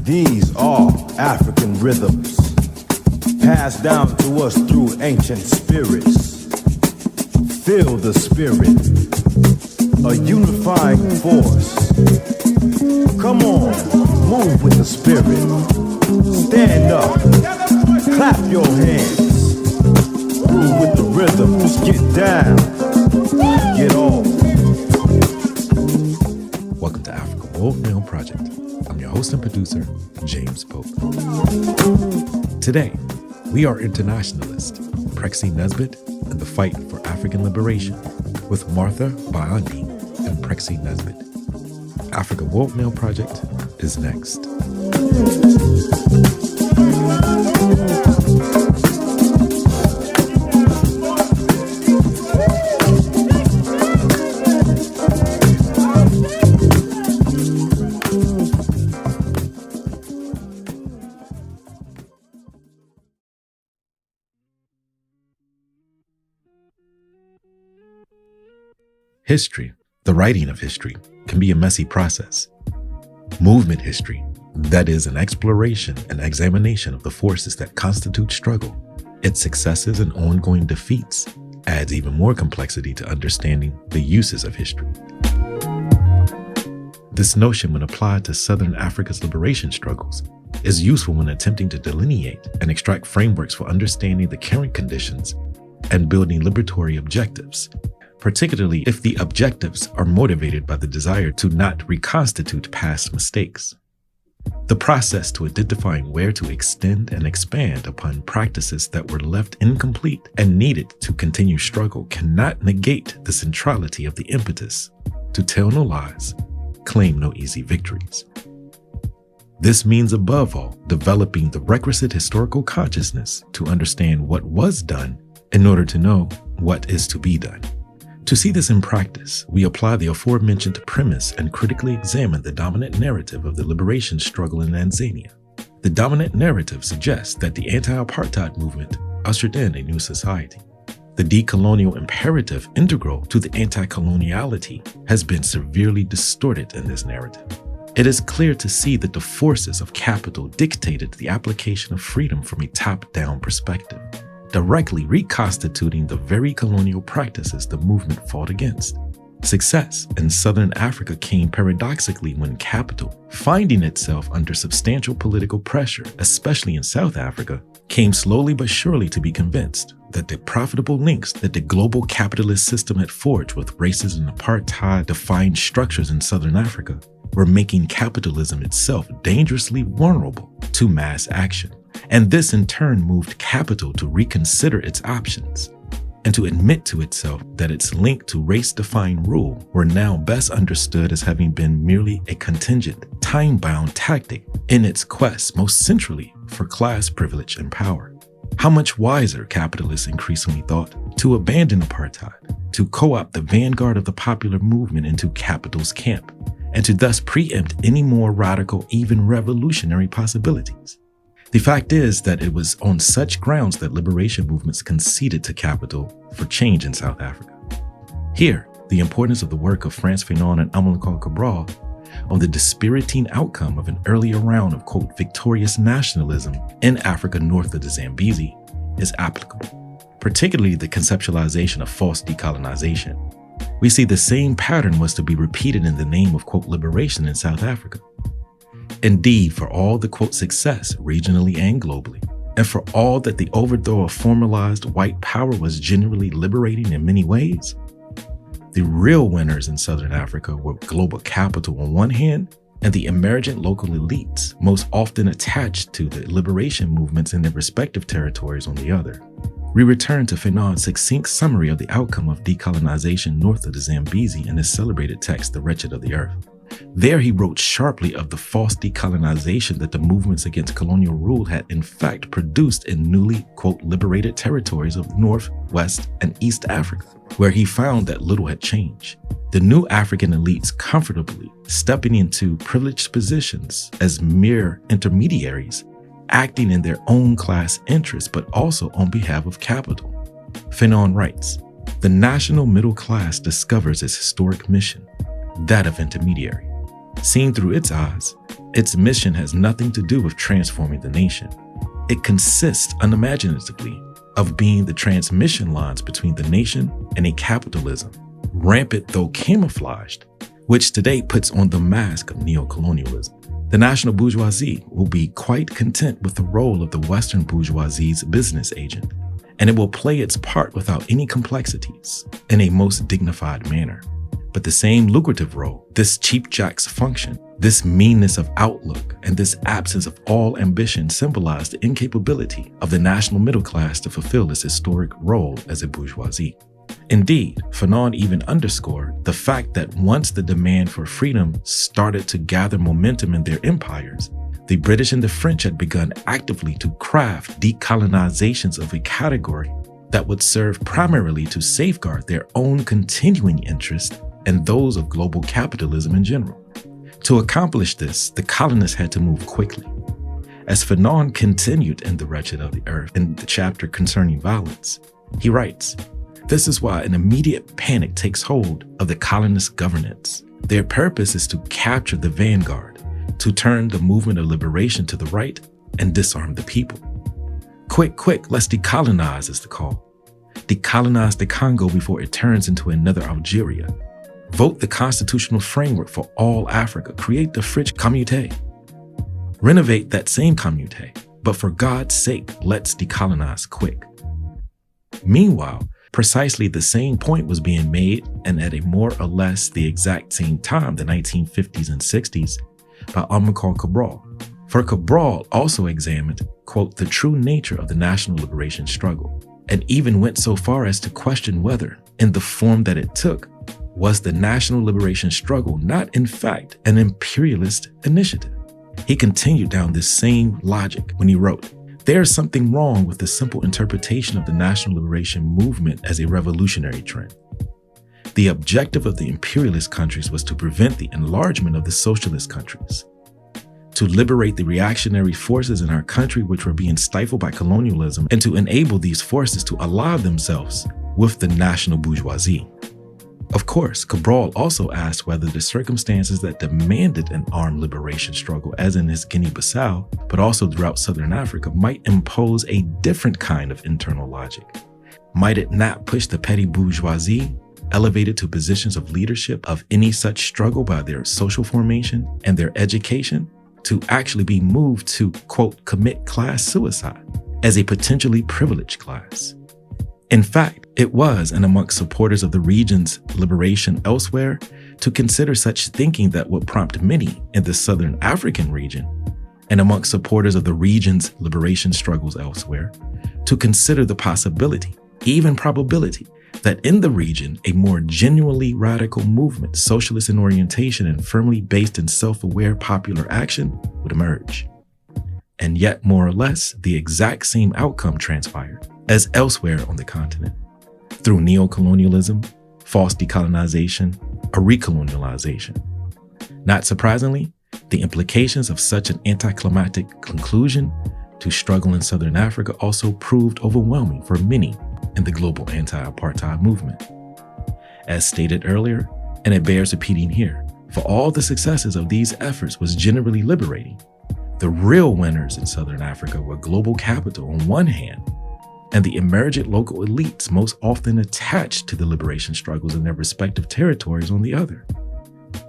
These are African rhythms, passed down to us through ancient spirits. Feel the spirit, a unifying force. Come on, move with the spirit. Stand up, clap your hands. Groove with the rhythms, get down, get off. Welcome to Africa World Mail Project. I'm your host and producer, James Pope. Today, we are Internationalists, Prexy, Nesbitt, and the fight for African liberation with Martha Biondi and Prexy Nesbitt. Africa World Mail Project is next. History, the writing of history, can be a messy process. Movement history, that is an exploration and examination of the forces that constitute struggle, its successes and ongoing defeats, adds even more complexity to understanding the uses of history. This notion, when applied to Southern Africa's liberation struggles, is useful when attempting to delineate and extract frameworks for understanding the current conditions and building liberatory objectives, particularly if the objectives are motivated by the desire to not reconstitute past mistakes. The process to identifying where to extend and expand upon practices that were left incomplete and needed to continue struggle cannot negate the centrality of the impetus to tell no lies, claim no easy victories. This means, above all, developing the requisite historical consciousness to understand what was done in order to know what is to be done. To see this in practice, we apply the aforementioned premise and critically examine the dominant narrative of the liberation struggle in Tanzania. The dominant narrative suggests that the anti-apartheid movement ushered in a new society. The decolonial imperative integral to the anti-coloniality has been severely distorted in this narrative. It is clear to see that the forces of capital dictated the application of freedom from a top-down perspective, directly reconstituting the very colonial practices the movement fought against. Success in Southern Africa came paradoxically when capital, finding itself under substantial political pressure, especially in South Africa, came slowly but surely to be convinced that the profitable links that the global capitalist system had forged with racist and apartheid-defined structures in Southern Africa were making capitalism itself dangerously vulnerable to mass action. And this in turn moved capital to reconsider its options and to admit to itself that its link to race-defined rule were now best understood as having been merely a contingent, time-bound tactic in its quest most centrally for class privilege and power. How much wiser, capitalists increasingly thought, to abandon apartheid, to co-opt the vanguard of the popular movement into capital's camp, and to thus preempt any more radical, even revolutionary possibilities. The fact is that it was on such grounds that liberation movements conceded to capital for change in South Africa. Here, the importance of the work of Frantz Fanon and Amilcar Cabral on the dispiriting outcome of an earlier round of, quote, victorious nationalism in Africa north of the Zambezi is applicable, particularly the conceptualization of false decolonization. We see the same pattern was to be repeated in the name of, quote, liberation in South Africa. Indeed, for all the, quote, success regionally and globally, and for all that the overthrow of formalized white power was generally liberating in many ways, the real winners in Southern Africa were global capital on one hand and the emergent local elites, most often attached to the liberation movements in their respective territories, on the other. We return to Fanon's succinct summary of the outcome of decolonization north of the Zambezi in his celebrated text, The Wretched of the Earth. There he wrote sharply of the false decolonization that the movements against colonial rule had in fact produced in newly, quote, liberated territories of North, West, and East Africa, where he found that little had changed. The new African elites comfortably stepping into privileged positions as mere intermediaries, acting in their own class interests, but also on behalf of capital. Fanon writes, the national middle class discovers its historic mission, that of intermediary. Seen through its eyes, its mission has nothing to do with transforming the nation. It consists unimaginatively of being the transmission lines between the nation and a capitalism, rampant though camouflaged, which today puts on the mask of neocolonialism. The national bourgeoisie will be quite content with the role of the Western bourgeoisie's business agent, and it will play its part without any complexities in a most dignified manner. But the same lucrative role, this cheap jack's function, this meanness of outlook, and this absence of all ambition symbolize the incapability of the national middle class to fulfill its historic role as a bourgeoisie. Indeed, Fanon even underscored the fact that once the demand for freedom started to gather momentum in their empires, the British and the French had begun actively to craft decolonizations of a category that would serve primarily to safeguard their own continuing interest and those of global capitalism in general. To accomplish this, the colonists had to move quickly. As Fanon continued in The Wretched of the Earth in the chapter concerning violence, he writes, "This is why an immediate panic takes hold of the colonist governance. Their purpose is to capture the vanguard, to turn the movement of liberation to the right and disarm the people. Quick, quick, let's decolonize is the call. Decolonize the Congo before it turns into another Algeria. Vote the constitutional framework for all Africa. Create the French communauté. Renovate that same communauté. But for God's sake, let's decolonize quick." Meanwhile, precisely the same point was being made, and at a more or less the exact same time, the 1950s and 60s, by Amilcar Cabral. For Cabral also examined, quote, the true nature of the national liberation struggle, and even went so far as to question whether, in the form that it took, was the national liberation struggle not in fact an imperialist initiative. He continued down this same logic when he wrote, "There is something wrong with the simple interpretation of the national liberation movement as a revolutionary trend. The objective of the imperialist countries was to prevent the enlargement of the socialist countries, to liberate the reactionary forces in our country which were being stifled by colonialism, and to enable these forces to ally themselves with the national bourgeoisie." Of course, Cabral also asked whether the circumstances that demanded an armed liberation struggle, as in his Guinea-Bissau, but also throughout Southern Africa, might impose a different kind of internal logic. Might it not push the petty bourgeoisie, elevated to positions of leadership of any such struggle by their social formation and their education, to actually be moved to, quote, commit class suicide as a potentially privileged class? In fact, it was, and amongst supporters of the region's liberation elsewhere, to consider such thinking that would prompt many in the Southern African region, and amongst supporters of the region's liberation struggles elsewhere, to consider the possibility, even probability, that in the region, a more genuinely radical movement, socialist in orientation and firmly based in self-aware popular action, would emerge. And yet, more or less, the exact same outcome transpired as elsewhere on the continent, through neocolonialism, false decolonization, or recolonialization. Not surprisingly, the implications of such an anticlimactic conclusion to struggle in Southern Africa also proved overwhelming for many in the global anti-apartheid movement. As stated earlier, and it bears repeating here, for all the successes of these efforts was generally liberating, the real winners in Southern Africa were global capital on one hand, and the emergent local elites most often attached to the liberation struggles in their respective territories on the other.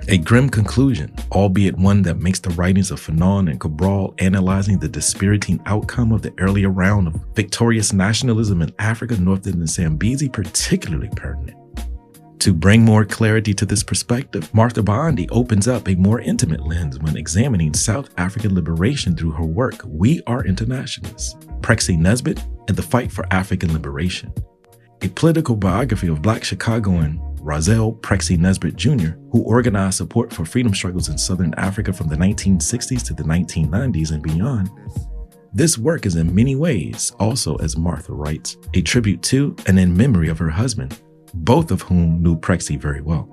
A grim conclusion, albeit one that makes the writings of Fanon and Cabral analyzing the dispiriting outcome of the earlier round of victorious nationalism in Africa north of the Zambezi particularly pertinent. To bring more clarity to this perspective, Martha Biondi opens up a more intimate lens when examining South African liberation through her work, We Are Internationalists, Prexy Nesbitt, and the Fight for African Liberation, a political biography of Black Chicagoan Roselle Prexy Nesbitt Jr., who organized support for freedom struggles in Southern Africa from the 1960s to the 1990s and beyond. This work is in many ways also, as Martha writes, a tribute to and in memory of her husband, both of whom knew Prexy very well.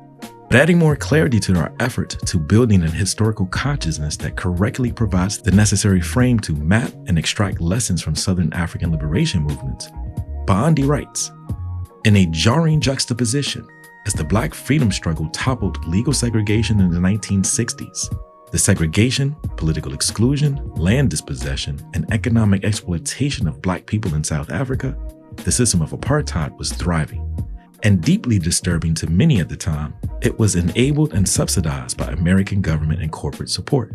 But adding more clarity to our effort to building an historical consciousness that correctly provides the necessary frame to map and extract lessons from Southern African liberation movements, Biondi writes, in a jarring juxtaposition, as the Black freedom struggle toppled legal segregation in the 1960s. The segregation, political exclusion, land dispossession, and economic exploitation of Black people in South Africa, the system of apartheid was thriving. And deeply disturbing to many at the time, it was enabled and subsidized by American government and corporate support.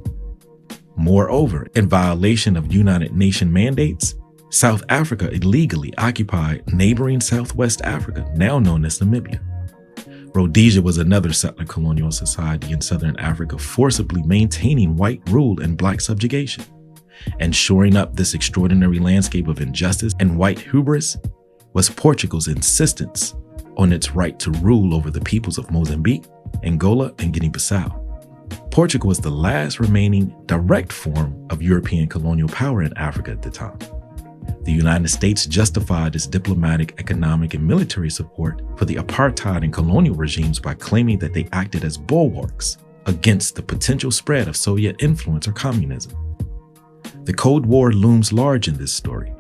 Moreover, in violation of United Nations mandates, South Africa illegally occupied neighboring Southwest Africa, now known as Namibia. Rhodesia was another settler colonial society in Southern Africa, forcibly maintaining white rule and Black subjugation. And shoring up this extraordinary landscape of injustice and white hubris was Portugal's insistence on its right to rule over the peoples of Mozambique, Angola, and Guinea-Bissau. Portugal was the last remaining direct form of European colonial power in Africa at the time. The United States justified its diplomatic, economic, and military support for the apartheid and colonial regimes by claiming that they acted as bulwarks against the potential spread of Soviet influence or communism. The Cold War looms large in this story,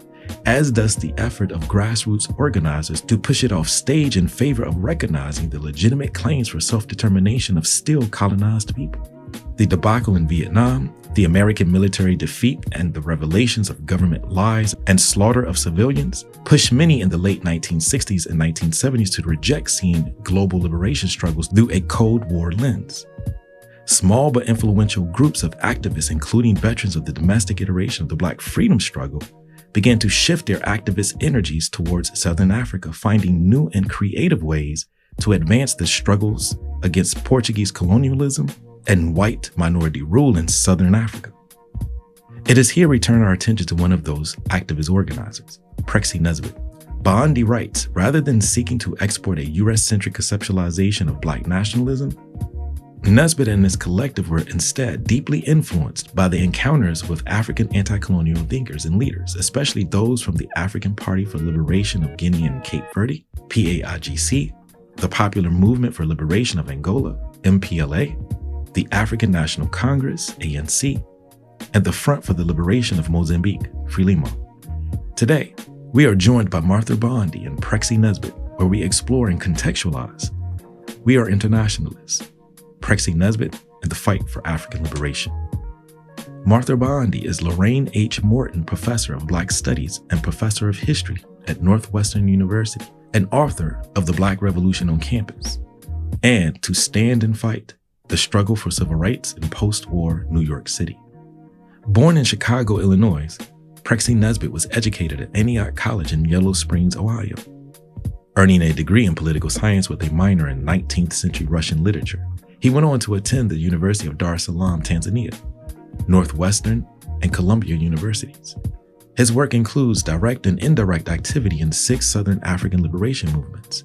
as does the effort of grassroots organizers to push it off stage in favor of recognizing the legitimate claims for self-determination of still colonized people. The debacle in Vietnam, the American military defeat, and the revelations of government lies and slaughter of civilians pushed many in the late 1960s and 1970s to reject seeing global liberation struggles through a Cold War lens. Small but influential groups of activists, including veterans of the domestic iteration of the Black freedom struggle, began to shift their activist energies towards Southern Africa, finding new and creative ways to advance the struggles against Portuguese colonialism and white minority rule in Southern Africa. It is here we turn our attention to one of those activist organizers, Prexy Nesbitt. Biondi writes, rather than seeking to export a US-centric conceptualization of Black nationalism, Nesbitt and his collective were instead deeply influenced by the encounters with African anti-colonial thinkers and leaders, especially those from the African Party for Liberation of Guinea and Cape Verde, PAIGC, the Popular Movement for Liberation of Angola, MPLA, the African National Congress, ANC, and the Front for the Liberation of Mozambique, FRELIMO. Today, we are joined by Martha Biondi and Prexy Nesbitt, where we explore and contextualize. We are internationalists, Prexy Nesbitt and the fight for African liberation. Martha Biondi is Lorraine H. Morton Professor of Black Studies and Professor of History at Northwestern University, and author of The Black Revolution on Campus, and To Stand and Fight, The Struggle for Civil Rights in Post-War New York City. Born in Chicago, Illinois, Prexy Nesbitt was educated at Antioch College in Yellow Springs, Ohio, earning a degree in political science with a minor in 19th century Russian literature. He went on to attend the University of Dar es Salaam, Tanzania, Northwestern, and Columbia Universities. His work includes direct and indirect activity in 6 Southern African liberation movements: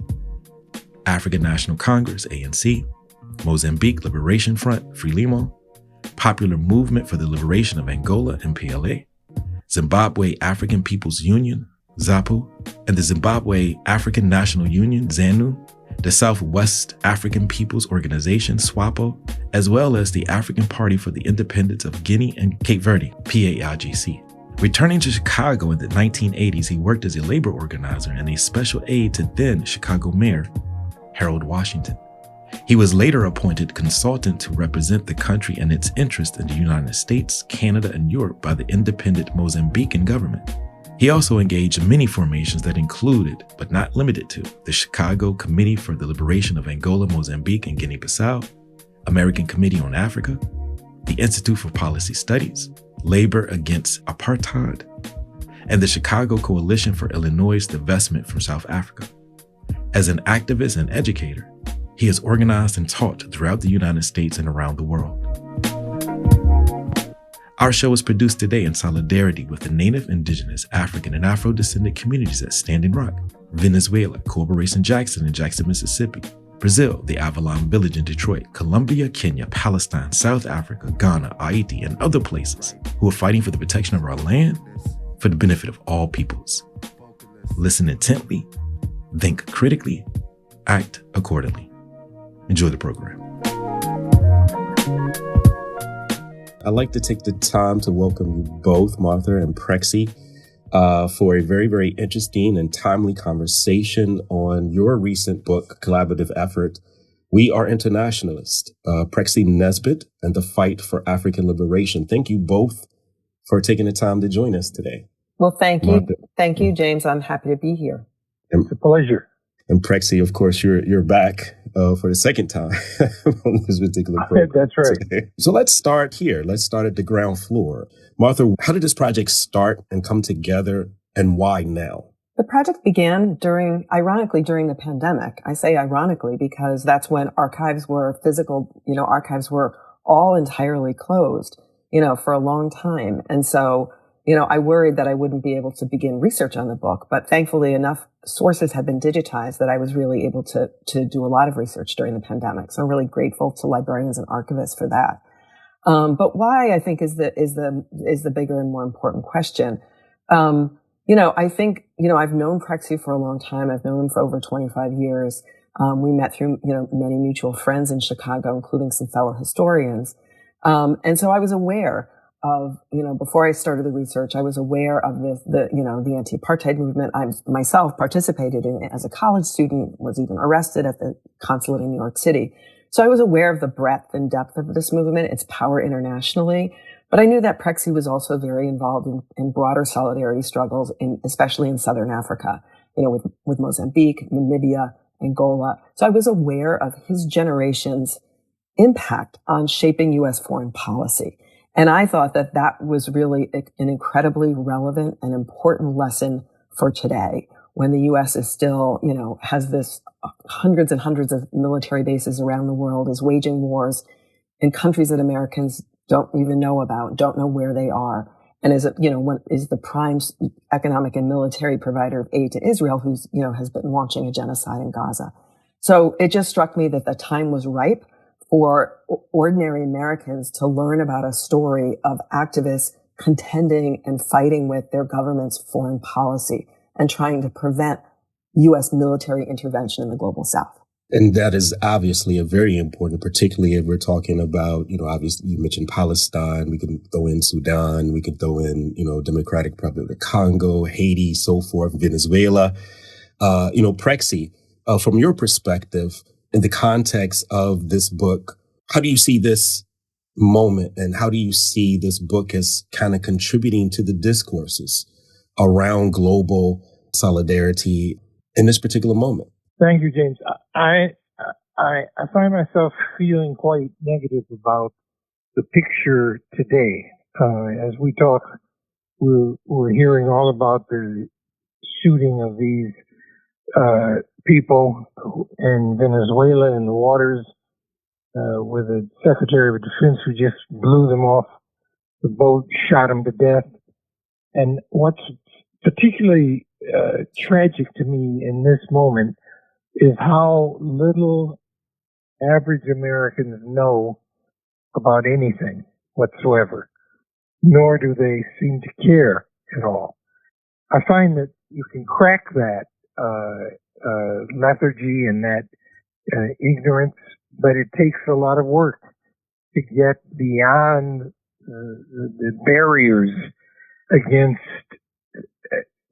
African National Congress, ANC, Mozambique Liberation Front, FRELIMO, Popular Movement for the Liberation of Angola, MPLA, Zimbabwe African People's Union, ZAPU, and the Zimbabwe African National Union, ZANU, the Southwest African People's Organization, SWAPO, as well as the African Party for the Independence of Guinea and Cape Verde, PAIGC. Returning to Chicago in the 1980s, he worked as a labor organizer and a special aide to then Chicago Mayor Harold Washington. He was later appointed consultant to represent the country and its interests in the United States, Canada, and Europe by the independent Mozambican government. He also engaged in many formations that included, but not limited to, the Chicago Committee for the Liberation of Angola, Mozambique, and Guinea-Bissau, American Committee on Africa, the Institute for Policy Studies, Labor Against Apartheid, and the Chicago Coalition for Illinois' Divestment from South Africa. As an activist and educator, he has organized and taught throughout the United States and around the world. Our show is produced today in solidarity with the Native, Indigenous, African, and Afro-descendant communities at Standing Rock, Venezuela, Corporation Jackson in Jackson, Mississippi, Brazil, the Avalon Village in Detroit, Colombia, Kenya, Palestine, South Africa, Ghana, Haiti, and other places who are fighting for the protection of our land for the benefit of all peoples. Listen intently, think critically, act accordingly. Enjoy the program. I'd like to take the time to welcome you both, Martha and Prexy. for a very, very interesting and timely conversation on your recent book, collaborative effort, We Are Internationalists, Prexy, Nesbitt, and the Fight for African Liberation. Thank you both for taking the time to join us today. Well, thank you. Thank you, James. I'm happy to be here. It's a pleasure. And Prexy, of course, you're back for the second time on this particular program. That's right. So let's start here. Let's start at the ground floor. Martha, how did this project start and come together, and why now? The project began ironically, during the pandemic. I say ironically because that's when archives were archives were all entirely closed, for a long time. And so, I worried that I wouldn't be able to begin research on the book, but thankfully enough sources have been digitized that I was really able to do a lot of research during the pandemic. So I'm really grateful to librarians and archivists for that. But why, I think, is the bigger and more important question. I think, I've known Prexy for a long time. I've known him for over 25 years. We met through, many mutual friends in Chicago, including some fellow historians. And so I was aware of, before I started the research, I was aware of the anti-apartheid movement. I myself participated in it as a college student, was even arrested at the consulate in New York City. So I was aware of the breadth and depth of this movement, its power internationally. But I knew that Prexy was also very involved in broader solidarity struggles, especially in Southern Africa, with Mozambique, Namibia, Angola. So I was aware of his generation's impact on shaping U.S. foreign policy. And I thought that was really an incredibly relevant and important lesson for today, when the U.S. is still, has this hundreds and hundreds of military bases around the world, is waging wars in countries that Americans don't even know about, don't know where they are, and is the prime economic and military provider of aid to Israel, who's has been launching a genocide in Gaza. So it just struck me that the time was ripe for ordinary Americans to learn about a story of activists contending and fighting with their government's foreign policy and trying to prevent U.S. military intervention in the global South. And that is obviously a very important, particularly if we're talking about, obviously you mentioned Palestine, we can throw in Sudan, we could throw in, Democratic Republic of Congo, Haiti, so forth, Venezuela. Prexy, from your perspective, in the context of this book, how do you see this moment, and how do you see this book as kind of contributing to the discourses around global solidarity in this particular moment? Thank you, James. I find myself feeling quite negative about the picture today. As we talk, we're hearing all about the shooting of these people in Venezuela in the waters, with the Secretary of Defense who just blew them off the boat, shot them to death. And what's particularly tragic to me in this moment is how little average Americans know about anything whatsoever, nor do they seem to care at all. I find that you can crack that lethargy and that ignorance, but it takes a lot of work to get beyond the barriers against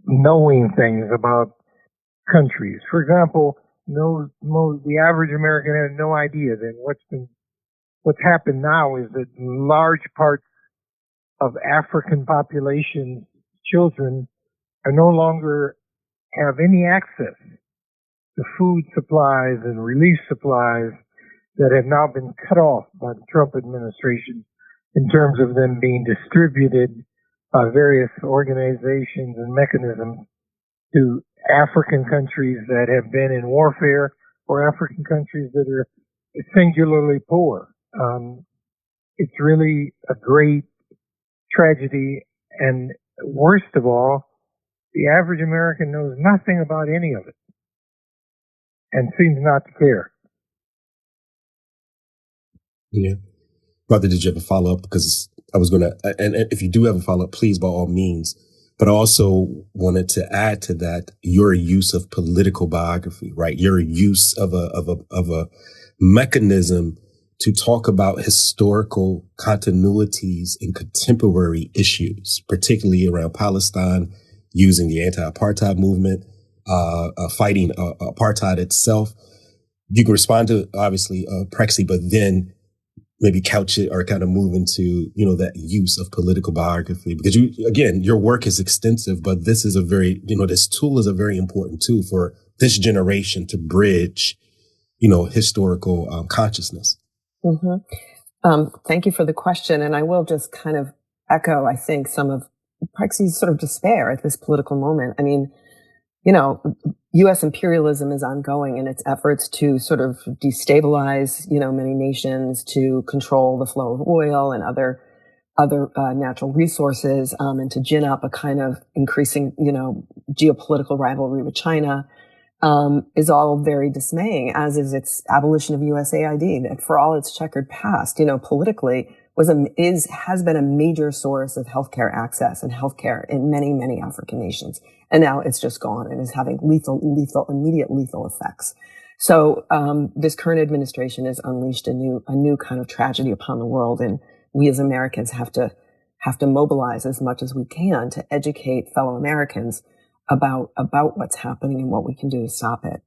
knowing things about countries. For example, the average American has no idea that what's happened now is that large parts of African populations, children, are no longer have any access to food supplies and relief supplies that have now been cut off by the Trump administration in terms of them being distributed by various organizations and mechanisms to African countries that have been in warfare or African countries that are singularly poor. It's really a great tragedy, and worst of all, the average American knows nothing about any of it and seems not to care. Yeah. Brother, did you have a follow-up? Because I was going to, and if you do have a follow-up, please, by all means. But I also wanted to add to that your use of political biography, right? Your use of a mechanism to talk about historical continuities in contemporary issues, particularly around Palestine, using the anti-apartheid movement, fighting apartheid itself. You can respond to, obviously, Prexy, but then maybe couch it or kind of move into, that use of political biography. Because your work is extensive, but this is this tool is a very important tool for this generation to bridge, historical consciousness. Mm-hmm. Thank you for the question. And I will just kind of echo, I think, some of Prexy's sort of despair at this political moment. I mean, U.S. imperialism is ongoing in its efforts to sort of destabilize, many nations, to control the flow of oil and other natural resources, and to gin up a kind of increasing, geopolitical rivalry with China, is all very dismaying, as is its abolition of USAID, that for all its checkered past, politically has been a major source of healthcare access and healthcare in many, many African nations. And now it's just gone and is having immediate lethal effects. So, this current administration has unleashed a new kind of tragedy upon the world. And we as Americans have to mobilize as much as we can to educate fellow Americans about what's happening and what we can do to stop it.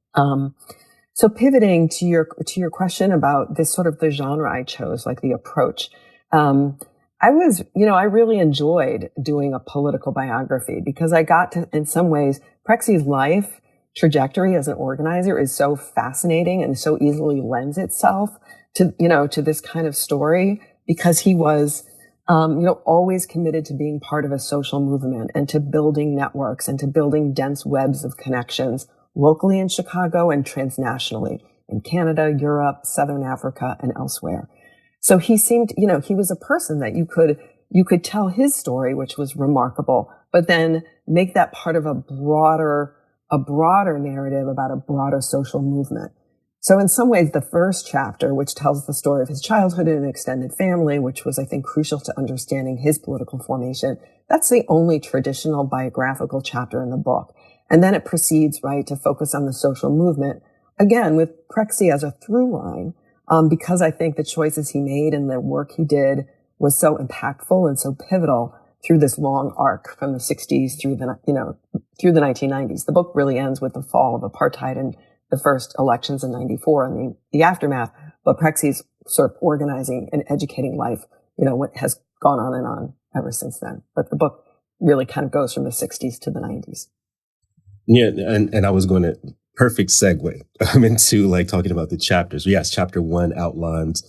So pivoting to your question about this sort of the genre I chose, like the approach. I really enjoyed doing a political biography because I got to, in some ways, Prexy's life trajectory as an organizer is so fascinating and so easily lends itself to this kind of story because he was, always committed to being part of a social movement and to building networks and to building dense webs of connections locally in Chicago and transnationally in Canada, Europe, Southern Africa, and elsewhere. So he seemed, he was a person that you could tell his story, which was remarkable, but then make that part of a broader narrative about a broader social movement. So in some ways, the first chapter, which tells the story of his childhood in an extended family, which was, I think, crucial to understanding his political formation, that's the only traditional biographical chapter in the book. And then it proceeds, right, to focus on the social movement, again, with Prexy as a through line, because I think the choices he made and the work he did was so impactful and so pivotal through this long arc from the 60s through the 1990s. The book really ends with the fall of apartheid and the first elections in 94 and the aftermath, but Prexy's sort of organizing and educating life, what has gone on and on ever since then. But the book really kind of goes from the 60s to the 90s. Yeah, and I was going to perfect segue into talking about the chapters. Yes, chapter 1 outlines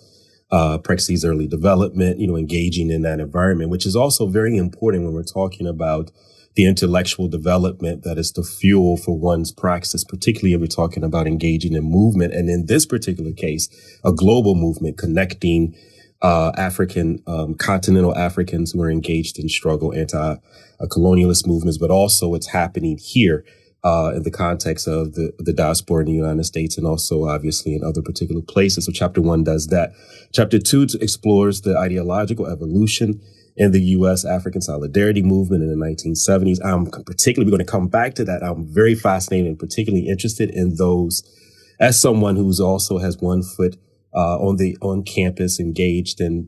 Prexy's early development, engaging in that environment, which is also very important when we're talking about the intellectual development that is the fuel for one's praxis, particularly if we're talking about engaging in movement. And in this particular case, a global movement connecting continental Africans who are engaged in struggle, anti-colonialist movements, but also it's happening here in the context of the diaspora in the United States and also obviously in other particular places. So chapter 1 does that. Chapter 2 explores the ideological evolution in the U.S. African solidarity movement in the 1970s. We're going to come back to that. I'm very fascinated and particularly interested in those as someone who's also has one foot on campus, engaged in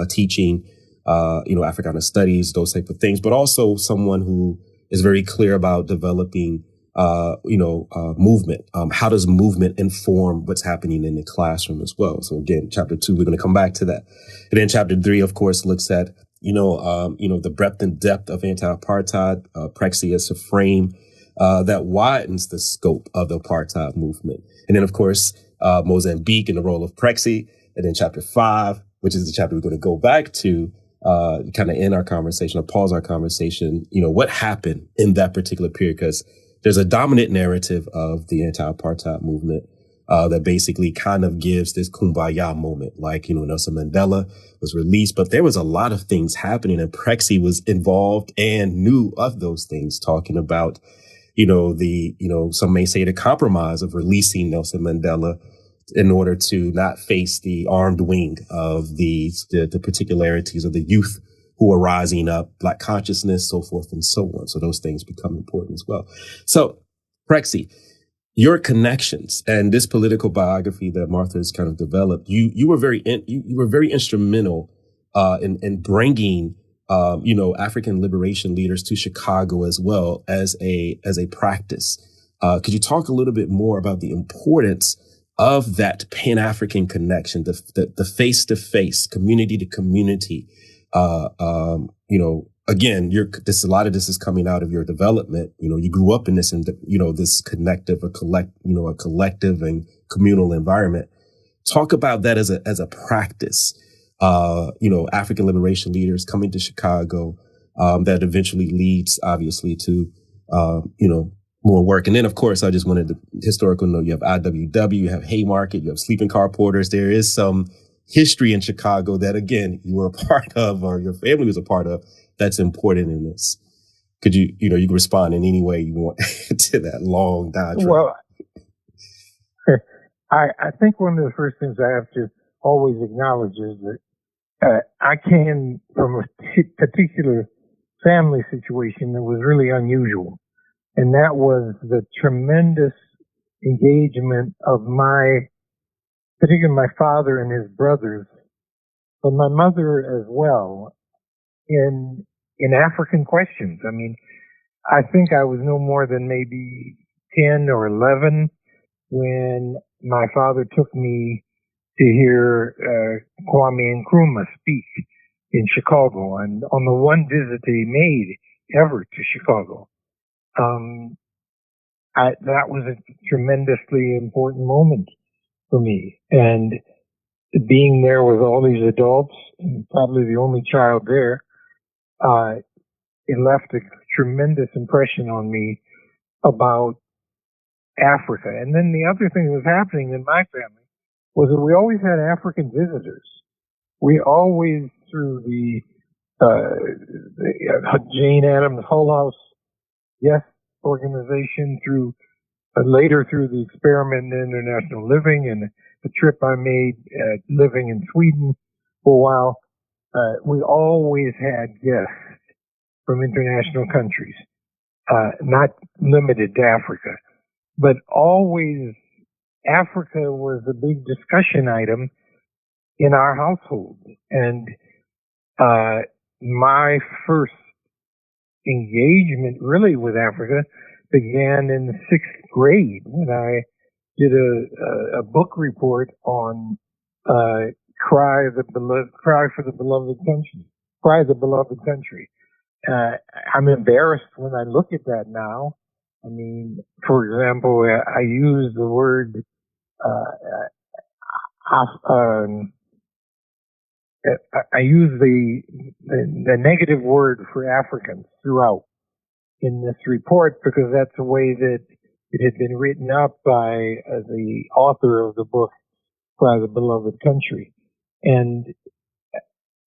teaching, Africana studies, those type of things, but also someone who is very clear about developing, movement. How does movement inform what's happening in the classroom as well? So again, chapter 2, we're going to come back to that. And then chapter 3, of course, looks at, the breadth and depth of anti-apartheid, Prexy as a frame that widens the scope of the apartheid movement. And then, of course, Mozambique and the role of Prexy. And then chapter 5, which is the chapter we're going to go back to, kind of end our conversation or pause our conversation, what happened in that particular period? Because there's a dominant narrative of the anti-apartheid movement that basically kind of gives this kumbaya moment, Nelson Mandela was released, but there was a lot of things happening and Prexy was involved and knew of those things, talking about, some may say the compromise of releasing Nelson Mandela in order to not face the armed wing of the particularities of the youth who are rising up, Black consciousness, so forth and so on. So those things become important as well. So, Prexy, your connections and this political biography that Martha has kind of developed, you were very instrumental in bringing African liberation leaders to Chicago as well as a practice. Could you talk a little bit more about the importance of that Pan-African connection, the face-to-face, community-to-community? Again, a lot of this is coming out of your development. You grew up in this, this connective, a collective and communal environment. Talk about that as a practice. African liberation leaders coming to Chicago, that eventually leads, obviously, to, more work. And then, of course, I just wanted the historical note. You have IWW, you have Haymarket, you have sleeping car porters. There is some history in Chicago that, again, you were a part of, or your family was a part of, that's important in this. Could you can respond in any way you want to that long diatribe? Well, I think one of the first things I have to always acknowledge is that I came from a particular family situation that was really unusual. And that was the tremendous engagement of particularly my father and his brothers, but my mother as well, in African questions. I mean, I think I was no more than maybe 10 or 11 when my father took me to hear Kwame Nkrumah speak in Chicago, and on the one visit he made ever to Chicago. That was a tremendously important moment for me. And being there with all these adults, and probably the only child there, it left a tremendous impression on me about Africa. And then the other thing that was happening in my family was that we always had African visitors. We always, through the Jane Addams Hull House Yes organization, later through the Experiment in International Living, and the trip I made living in Sweden for a while, we always had guests from international countries, not limited to Africa, but always Africa was a big discussion item in our household. And my first engagement really with Africa began in the 6th grade when I did a book report on Cry for the Beloved Country. Cry the Beloved Country. I'm embarrassed when I look at that now. I mean, for example, I use the word I use the negative word for Africans throughout in this report because that's the way that it had been written up by the author of the book, Cry the Beloved Country. And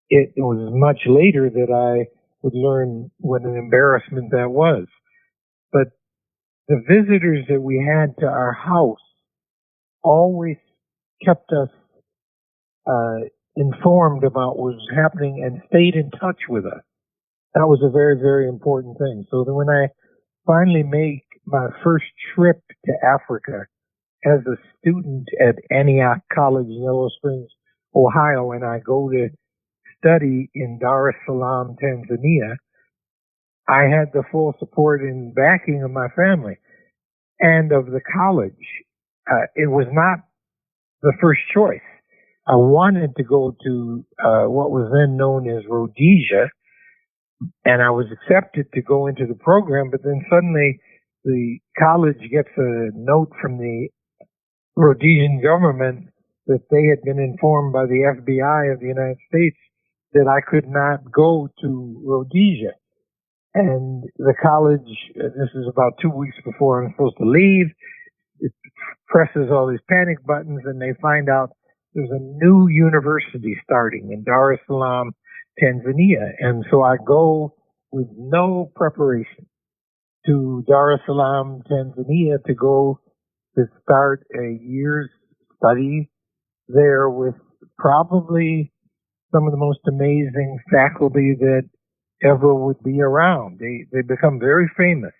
it was much later that I would learn what an embarrassment that was. But the visitors that we had to our house always kept us informed about what was happening and stayed in touch with us. That was a very, very important thing. So that when I finally make my first trip to Africa as a student at Antioch College in Yellow Springs, Ohio, and I go to study in Dar es Salaam, Tanzania, I had the full support and backing of my family and of the college. It was not the first choice. I wanted to go to what was then known as Rhodesia, and I was accepted to go into the program, but then suddenly the college gets a note from the Rhodesian government that they had been informed by the FBI of the United States that I could not go to Rhodesia. And the college, this is about 2 weeks before I'm supposed to leave, it presses all these panic buttons, and they find out there's a new university starting in Dar es Salaam, Tanzania. And so I go with no preparation to Dar es Salaam, Tanzania to go to start a year's study there with probably some of the most amazing faculty that ever would be around. They become very famous,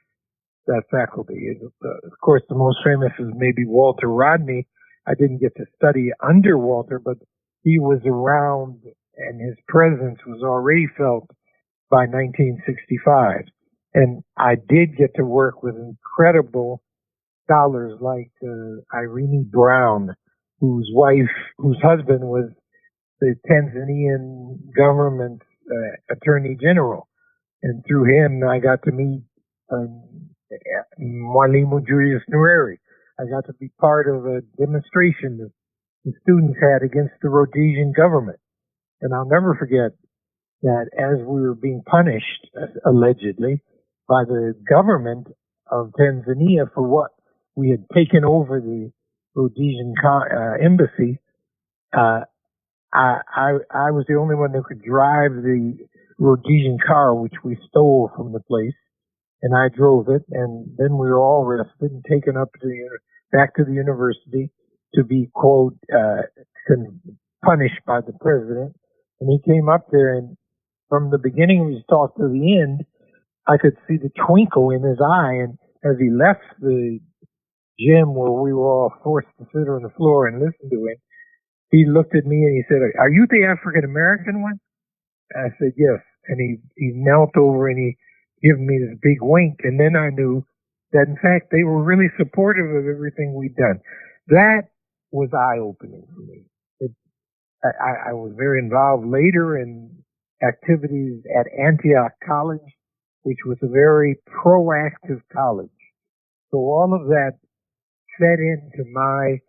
that faculty. Of course, the most famous is maybe Walter Rodney. I didn't get to study under Walter, but he was around and his presence was already felt by 1965. And I did get to work with incredible scholars like Irene Brown, whose husband was the Tanzanian government's attorney general. And through him, I got to meet Mwalimu Julius Nyerere. I got to be part of a demonstration that the students had against the Rhodesian government. And I'll never forget that as we were being punished, allegedly, by the government of Tanzania for what we had taken over the Rhodesian embassy, I was the only one who could drive the Rhodesian car, which we stole from the place, and I drove it. And then we were all arrested and taken up to back to the university to be, quote, punished by the president. And he came up there, and from the beginning of his talk to the end, I could see the twinkle in his eye. And as he left the gym where we were all forced to sit on the floor and listen to him, he looked at me and he said, "Are you the African American one?" I said, "Yes." And he knelt over and he gave me this big wink. And then I knew that, in fact, they were really supportive of everything we'd done. That was eye-opening for me. I was very involved later in activities at Antioch College, which was a very proactive college. So all of that fed into my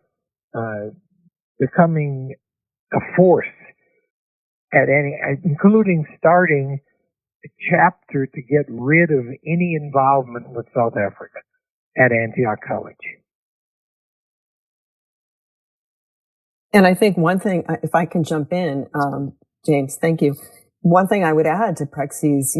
becoming a force including starting a chapter to get rid of any involvement with South Africa at Antioch College. And I think one thing, if I can jump in, James, thank you. One thing I would add to Prexy's,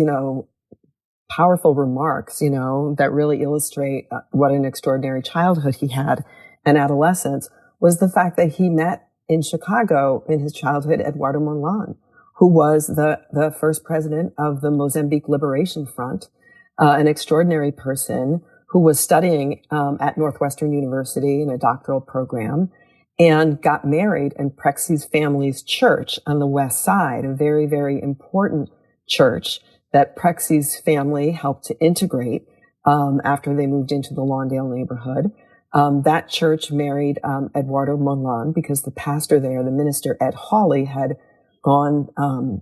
powerful remarks, that really illustrate what an extraordinary childhood he had and adolescence, was the fact that he met in Chicago in his childhood Eduardo Mondlane, who was the first president of the Mozambique Liberation Front, an extraordinary person who was studying at Northwestern University in a doctoral program, and got married in Prexy's family's church on the West Side, a very, very important church that Prexy's family helped to integrate after they moved into the Lawndale neighborhood. That church married Eduardo Mondlane because the pastor there, the minister Ed Hawley, had gone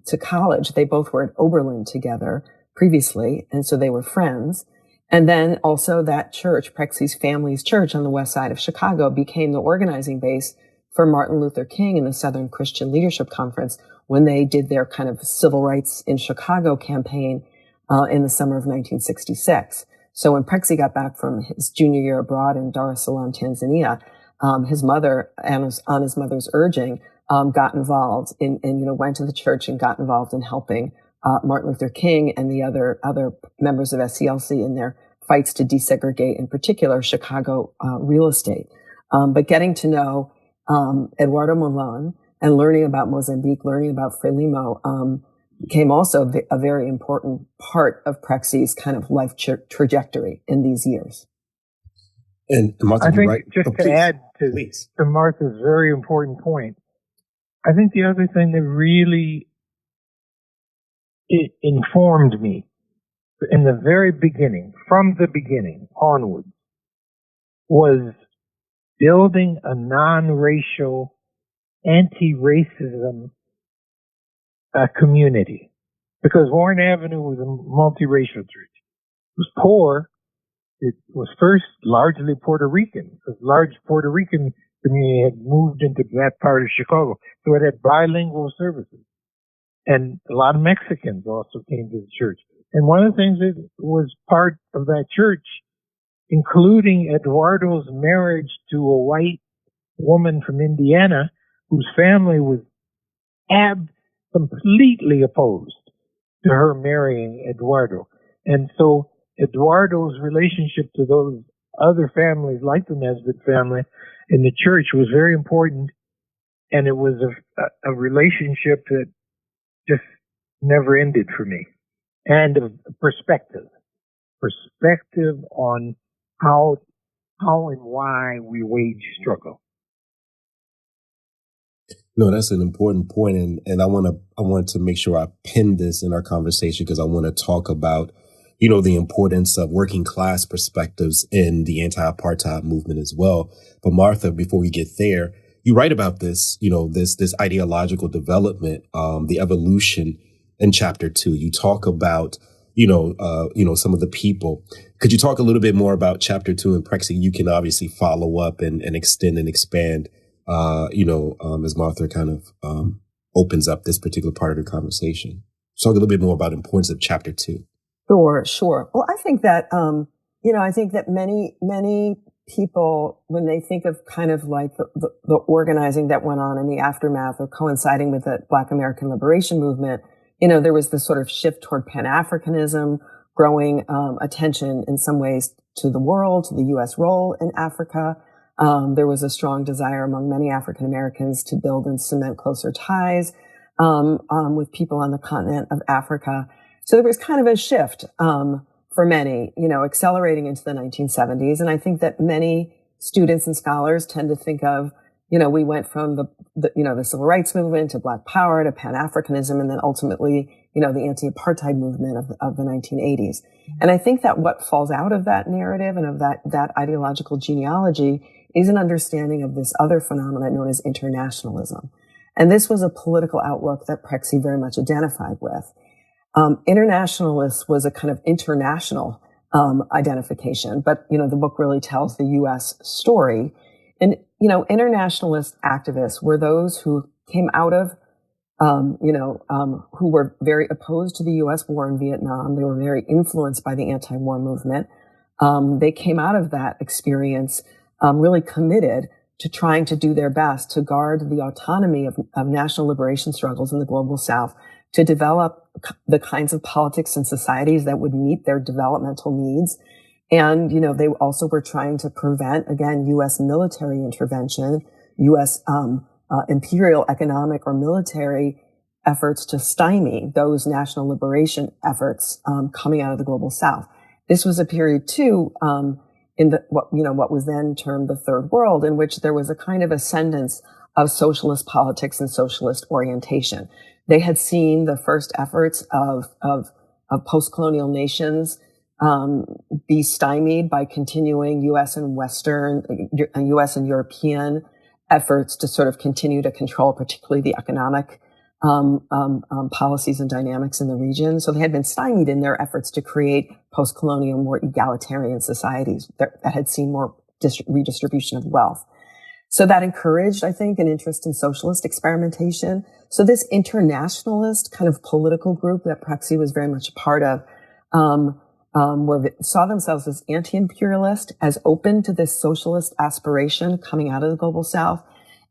to college. They both were at Oberlin together previously, and so they were friends. And then also that church, Prexy's family's church on the west side of Chicago, became the organizing base for Martin Luther King and the Southern Christian Leadership Conference when they did their kind of civil rights in Chicago campaign in the summer of 1966. So when Prexy got back from his junior year abroad in Dar es Salaam, Tanzania, his mother, on his mother's urging, got involved and went to the church and got involved in helping Martin Luther King and the other members of SCLC in their fights to desegregate, in particular, Chicago real estate. But getting to know Eduardo Mondlane and learning about Mozambique, learning about Frelimo, became also a very important part of Prexy's kind of life trajectory in these years. And Martha, I think right? just to add to Martha's very important point, I think the other thing that really it informed me in the very beginning, from the beginning onwards, was building a non-racial, anti-racism community. Because Warren Avenue was a multiracial church. It was poor. It was first largely Puerto Rican, because large Puerto Rican community had moved into that part of Chicago. So it had bilingual services. And a lot of Mexicans also came to the church. And one of the things that was part of that church, including Eduardo's marriage to a white woman from Indiana, whose family was completely opposed to her marrying Eduardo. And so Eduardo's relationship to those other families, like the Nesbitt family, in the church was very important. And it was a relationship that just never ended for me. And a perspective on how and why we wage struggle. No, that's an important point, and I want to make sure I pin this in our conversation because I want to talk about, the importance of working class perspectives in the anti-apartheid movement as well. But Martha, before we get there, you write about this, this ideological development, the evolution in chapter 2. You talk about, some of the people. Could you talk a little bit more about chapter 2 in Prexy? You can obviously follow up and extend and expand as Martha kind of opens up this particular part of the conversation. Talk a little bit more about the importance of chapter 2. Sure. Well, I think that, I think that many people, when they think of kind of like the organizing that went on in the aftermath or coinciding with the Black American Liberation Movement, there was this sort of shift toward Pan-Africanism, growing attention in some ways to the world, to the U.S. role in Africa. There was a strong desire among many African Americans to build and cement closer ties with people on the continent of Africa. So there was kind of a shift for many, accelerating into the 1970s. And I think that many students and scholars tend to think of, we went from the civil rights movement to Black Power to Pan-Africanism, and then ultimately, the anti-apartheid movement of the 1980s. And I think that what falls out of that narrative and of that ideological genealogy is an understanding of this other phenomenon known as internationalism. And this was a political outlook that Prexy very much identified with. Internationalists was a kind of international identification, but, the book really tells the U.S. story. And, internationalist activists were those who came out of, who were very opposed to the U.S. war in Vietnam. They were very influenced by the anti-war movement. They came out of that experience really committed to trying to do their best to guard the autonomy of national liberation struggles in the global South, to develop the kinds of politics and societies that would meet their developmental needs. And, they also were trying to prevent, again, U.S. military intervention, U.S. Imperial economic or military efforts to stymie those national liberation efforts coming out of the global South. This was a period, too, in what was then termed the Third World, in which there was a kind of ascendance of socialist politics and socialist orientation. They had seen the first efforts of post-colonial nations be stymied by continuing U.S. and U.S. and European efforts to sort of continue to control, particularly the economic policies and dynamics in the region. So they had been stymied in their efforts to create post-colonial, more egalitarian societies that had seen more redistribution of wealth. So that encouraged, I think, an interest in socialist experimentation. So this internationalist kind of political group that Prexy was very much a part of saw themselves as anti-imperialist, as open to this socialist aspiration coming out of the global South,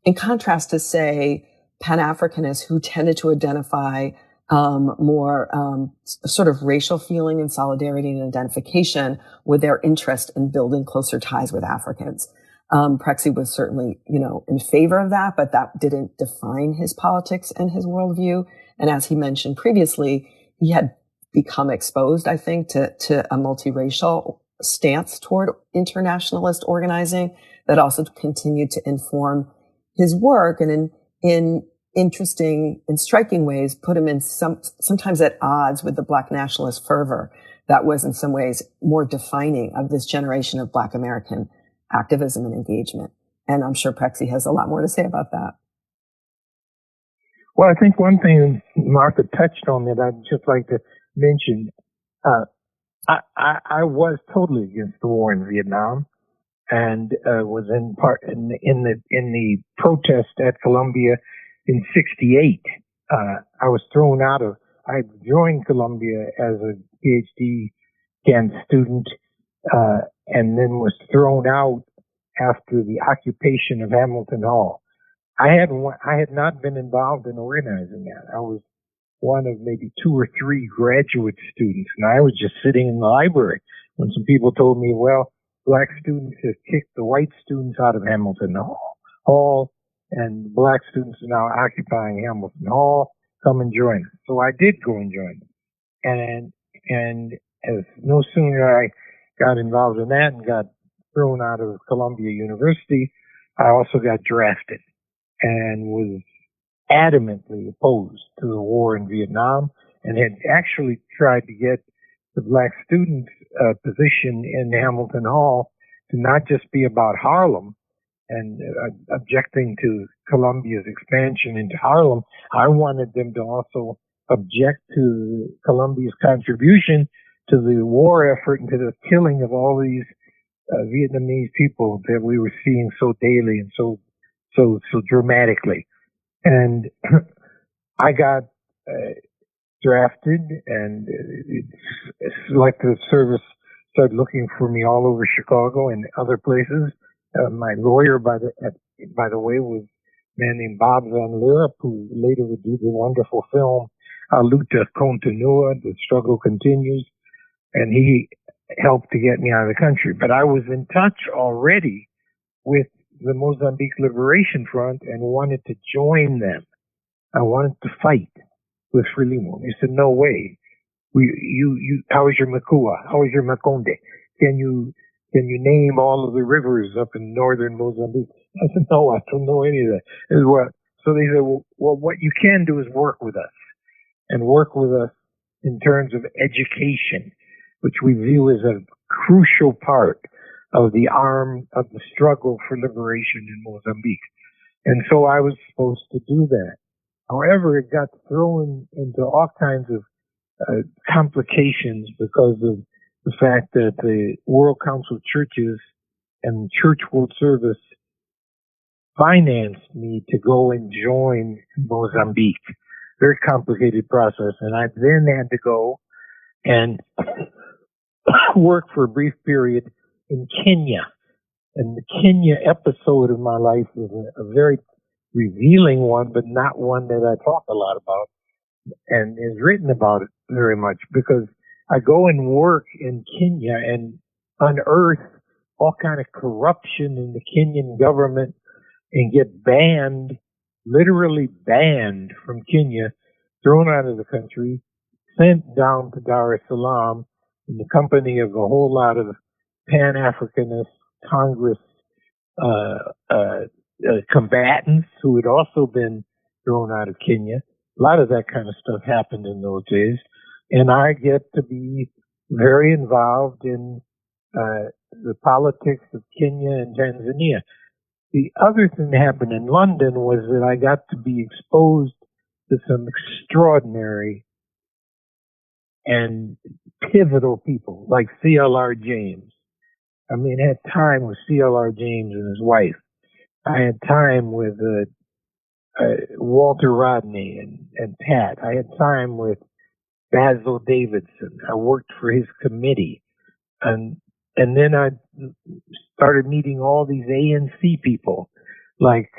in contrast to, say, Pan-Africanists who tended to identify more sort of racial feeling and solidarity and identification with their interest in building closer ties with Africans. Prexy was certainly, in favor of that, but that didn't define his politics and his worldview. And as he mentioned previously, he had become exposed, I think, to a multiracial stance toward internationalist organizing that also continued to inform his work, and in interesting and striking ways put him in sometimes at odds with the Black nationalist fervor that was in some ways more defining of this generation of Black American activism and engagement. And I'm sure Prexy has a lot more to say about that. Well, I think one thing Martha touched on that I'd just like to mention, I was totally against the war in Vietnam, and was in part in the protest at Columbia in '68. I was thrown out of. I joined Columbia as a PhD student, and then was thrown out after the occupation of Hamilton Hall. I had not been involved in organizing that. I was one of maybe 2 or 3 graduate students, and I was just sitting in the library when some people told me, well, Black students have kicked the white students out of Hamilton Hall, and Black students are now occupying Hamilton Hall. Come and join us. So I did go and join them. And as no sooner I got involved in that and got thrown out of Columbia University, I also got drafted and was adamantly opposed to the war in Vietnam and had actually tried to get the black student position in Hamilton Hall to not just be about Harlem and objecting to Columbia's expansion into Harlem. I wanted them to also object to Columbia's contribution to the war effort and to the killing of all these Vietnamese people that we were seeing so daily and so dramatically. And I got drafted, and selective service started looking for me all over Chicago and other places. My lawyer, by the way, was a man named Bob Van Leeuwen, who later would do the wonderful film Luta Continua, The Struggle Continues, and he helped to get me out of the country. But I was in touch already with the Mozambique Liberation Front and wanted to join them. I wanted to fight with Frelimo. He said, "No way. How is your Makua? How is your Makonde? Can you name all of the rivers up in northern Mozambique?" I said, "No, I don't know any of that." So they said, well, what you can do is work with us, and work with us in terms of education, which we view as a crucial part of the struggle for liberation in Mozambique. And so I was supposed to do that. However, it got thrown into all kinds of complications because of the fact that the World Council of Churches and Church World Service financed me to go and join Mozambique. Very complicated process. And I then had to go and work for a brief period in Kenya. And the Kenya episode of my life was a very revealing one, but not one that I talk a lot about and is written about it very much, because I go and work in Kenya and unearth all kind of corruption in the Kenyan government and get banned, literally banned from Kenya, thrown out of the country, sent down to Dar es Salaam in the company of a whole lot of Pan-Africanist Congress combatants who had also been thrown out of Kenya. A lot of that kind of stuff happened in those days. And I get to be very involved in the politics of Kenya and Tanzania. The other thing that happened in London was that I got to be exposed to some extraordinary and pivotal people like C.L.R. James. I mean, I had time with C.L.R. James and his wife. I had time with Walter Rodney and Pat. I had time with Basil Davidson. I worked for his committee. And then I started meeting all these ANC people like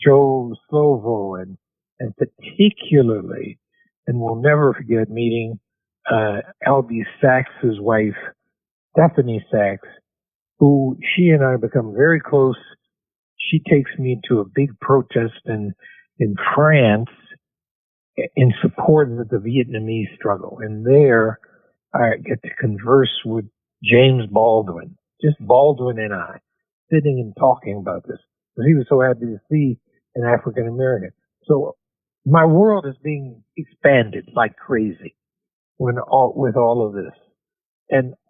Joe Slovo and particularly, and we'll never forget meeting Albie Sachs's wife, Stephanie Sachs, who she and I become very close. She takes me to a big protest in France in support of the Vietnamese struggle. And there I get to converse with James Baldwin, just Baldwin and I, sitting and talking about this. Because he was so happy to see an African American. So my world is being expanded like crazy with all of this.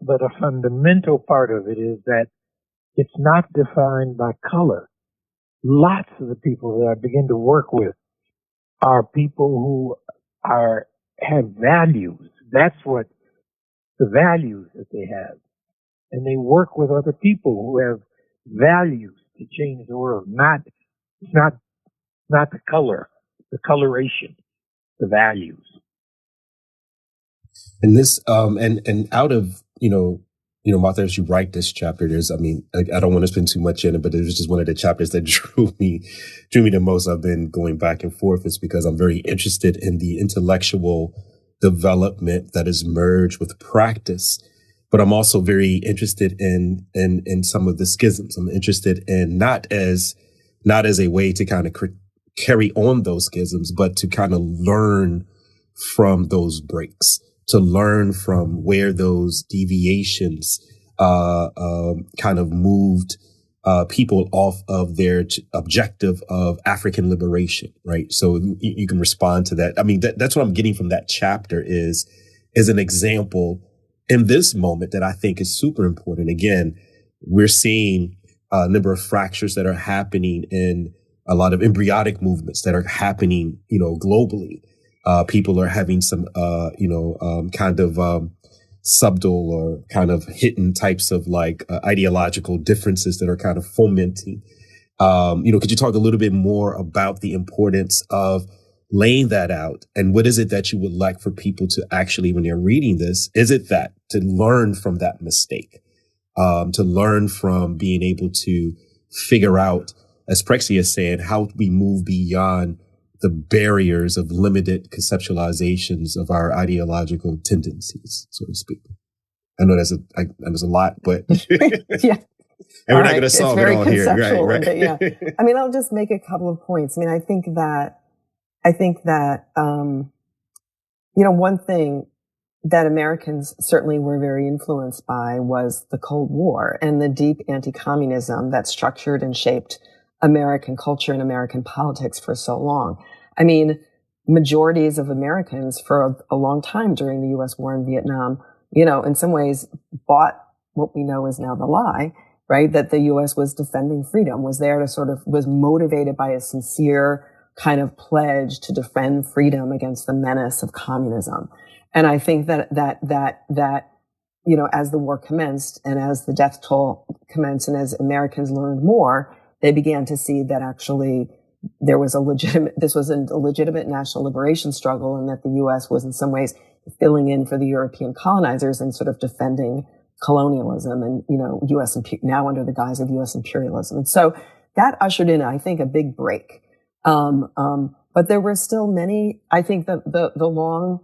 But a fundamental part of it is that it's not defined by color. Lots of the people that I begin to work with are people who have values. That's what the values that they have. And they work with other people who have values to change the world. It's not the color, the coloration, the values. And this, and out of, Martha, as you write this chapter, I don't want to spend too much in it, but it was just one of the chapters that drew me the most. I've been going back and forth. It's because I'm very interested in the intellectual development that is merged with practice. But I'm also very interested in some of the schisms. I'm interested in not as a way to kind of carry on those schisms, but to kind of learn from those breaks, to learn from where those deviations kind of moved people off of their objective of African liberation, right? So you can respond to that. I mean, that's what I'm getting from that chapter is an example in this moment that I think is super important. Again, we're seeing a number of fractures that are happening in a lot of embryonic movements that are happening, globally. People are having some, kind of subtle or kind of hidden types of ideological differences that are kind of fomenting. Could you talk a little bit more about the importance of laying that out? And what is it that you would like for people to actually, when they're reading this, is it that to learn from that mistake, to learn from being able to figure out, as Prexy is saying, how we move beyond the barriers of limited conceptualizations of our ideological tendencies, so to speak. I know there's a lot, but yeah. And we're not going to solve it all here, right? But yeah, I mean, I'll just make a couple of points. I mean, I think that one thing that Americans certainly were very influenced by was the Cold War and the deep anti-communism that structured and shaped American culture and American politics for so long. I mean, majorities of Americans for a long time during the U.S. war in Vietnam, in some ways bought what we know is now the lie, right? That the U.S. was defending freedom, was there to was motivated by a sincere kind of pledge to defend freedom against the menace of communism. And I think that as the war commenced and as the death toll commenced and as Americans learned more, they began to see that actually this was a legitimate national liberation struggle, and that the U.S. was in some ways filling in for the European colonizers and sort of defending colonialism and, U.S. now under the guise of U.S. imperialism. And so that ushered in, I think, a big break. But there were still many, I think that the long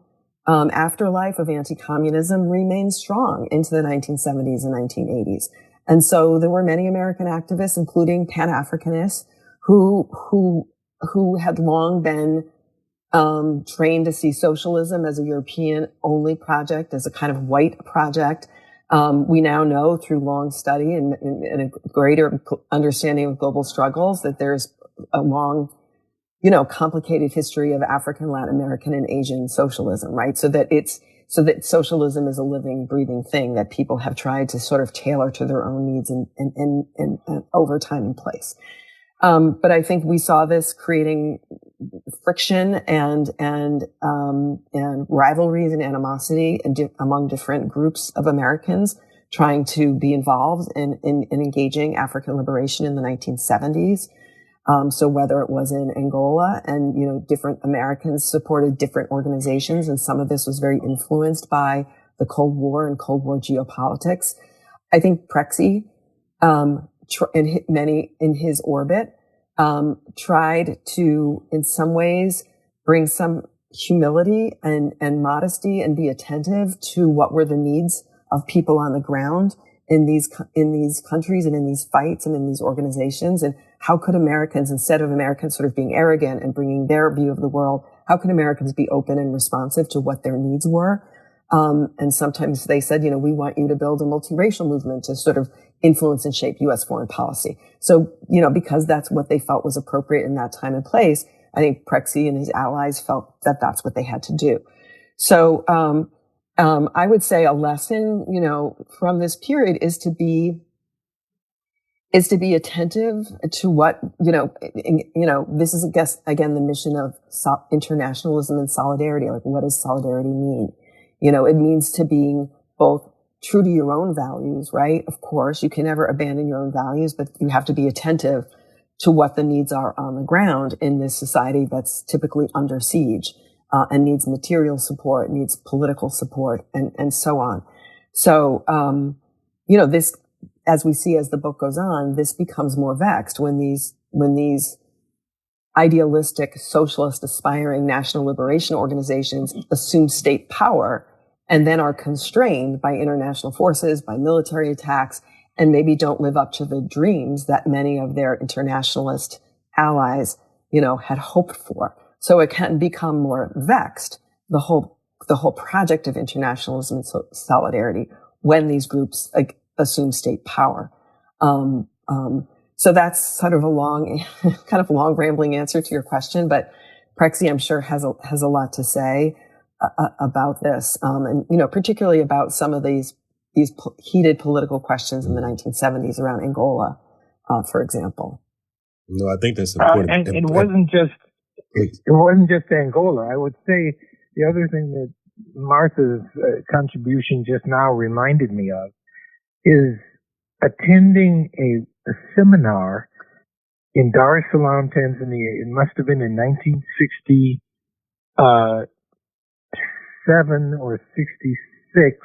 afterlife of anti-communism remained strong into the 1970s and 1980s. And so there were many American activists, including Pan-Africanists, who had long been trained to see socialism as a European-only project, as a kind of white project. We now know through long study and a greater understanding of global struggles that there's a long, complicated history of African, Latin American, and Asian socialism, right? So that socialism is a living, breathing thing that people have tried to sort of tailor to their own needs and over time and place. But I think we saw this creating friction and rivalries and animosity among different groups of Americans trying to be involved in engaging African liberation in the 1970s. So whether it was in Angola and, different Americans supported different organizations, and some of this was very influenced by the Cold War and Cold War geopolitics. I think Prexy, in his orbit, tried to, in some ways, bring some humility and modesty and be attentive to what were the needs of people on the ground in these countries and in these fights and in these organizations. And how could Americans, instead of Americans sort of being arrogant and bringing their view of the world, how could Americans be open and responsive to what their needs were? And sometimes they said, we want you to build a multiracial movement to sort of influence and shape U.S. foreign policy. So, because that's what they felt was appropriate in that time and place, I think Prexy and his allies felt that that's what they had to do. So, I would say a lesson, from this period is to be attentive to what, this is, I guess, again, the mission of internationalism and solidarity. Like, what does solidarity mean? It means to being both true to your own values, right? Of course, you can never abandon your own values, but you have to be attentive to what the needs are on the ground in this society that's typically under siege, and needs material support, needs political support, and so on. So, this, as we see as the book goes on, this becomes more vexed when these idealistic, socialist, aspiring national liberation organizations assume state power and then are constrained by international forces, by military attacks, and maybe don't live up to the dreams that many of their internationalist allies, had hoped for. So it can become more vexed, the whole project of internationalism and solidarity, when these groups assume state power. So that's sort of a long, kind of long rambling answer to your question, but Prexy, I'm sure, has a lot to say about this, and particularly about some of these heated political questions in the 1970s around Angola, for example. No, I think that's important. And it wasn't just Angola. I would say the other thing that Martha's contribution just now reminded me of is attending a seminar in Dar es Salaam, Tanzania. It must have been in 1967 or 66.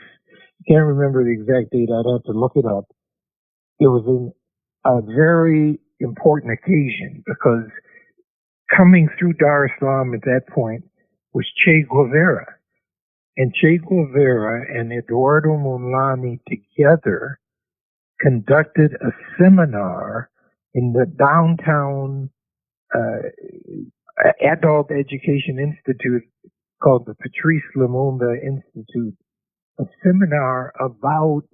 Can't remember the exact date. I'd have to look it up. It was a very important occasion because coming through Dar es Salaam at that point was Che Guevara. And Che Guevara and Eduardo Mondlane together conducted a seminar in the downtown adult education institute called the Patrice Lumumba Institute, a seminar about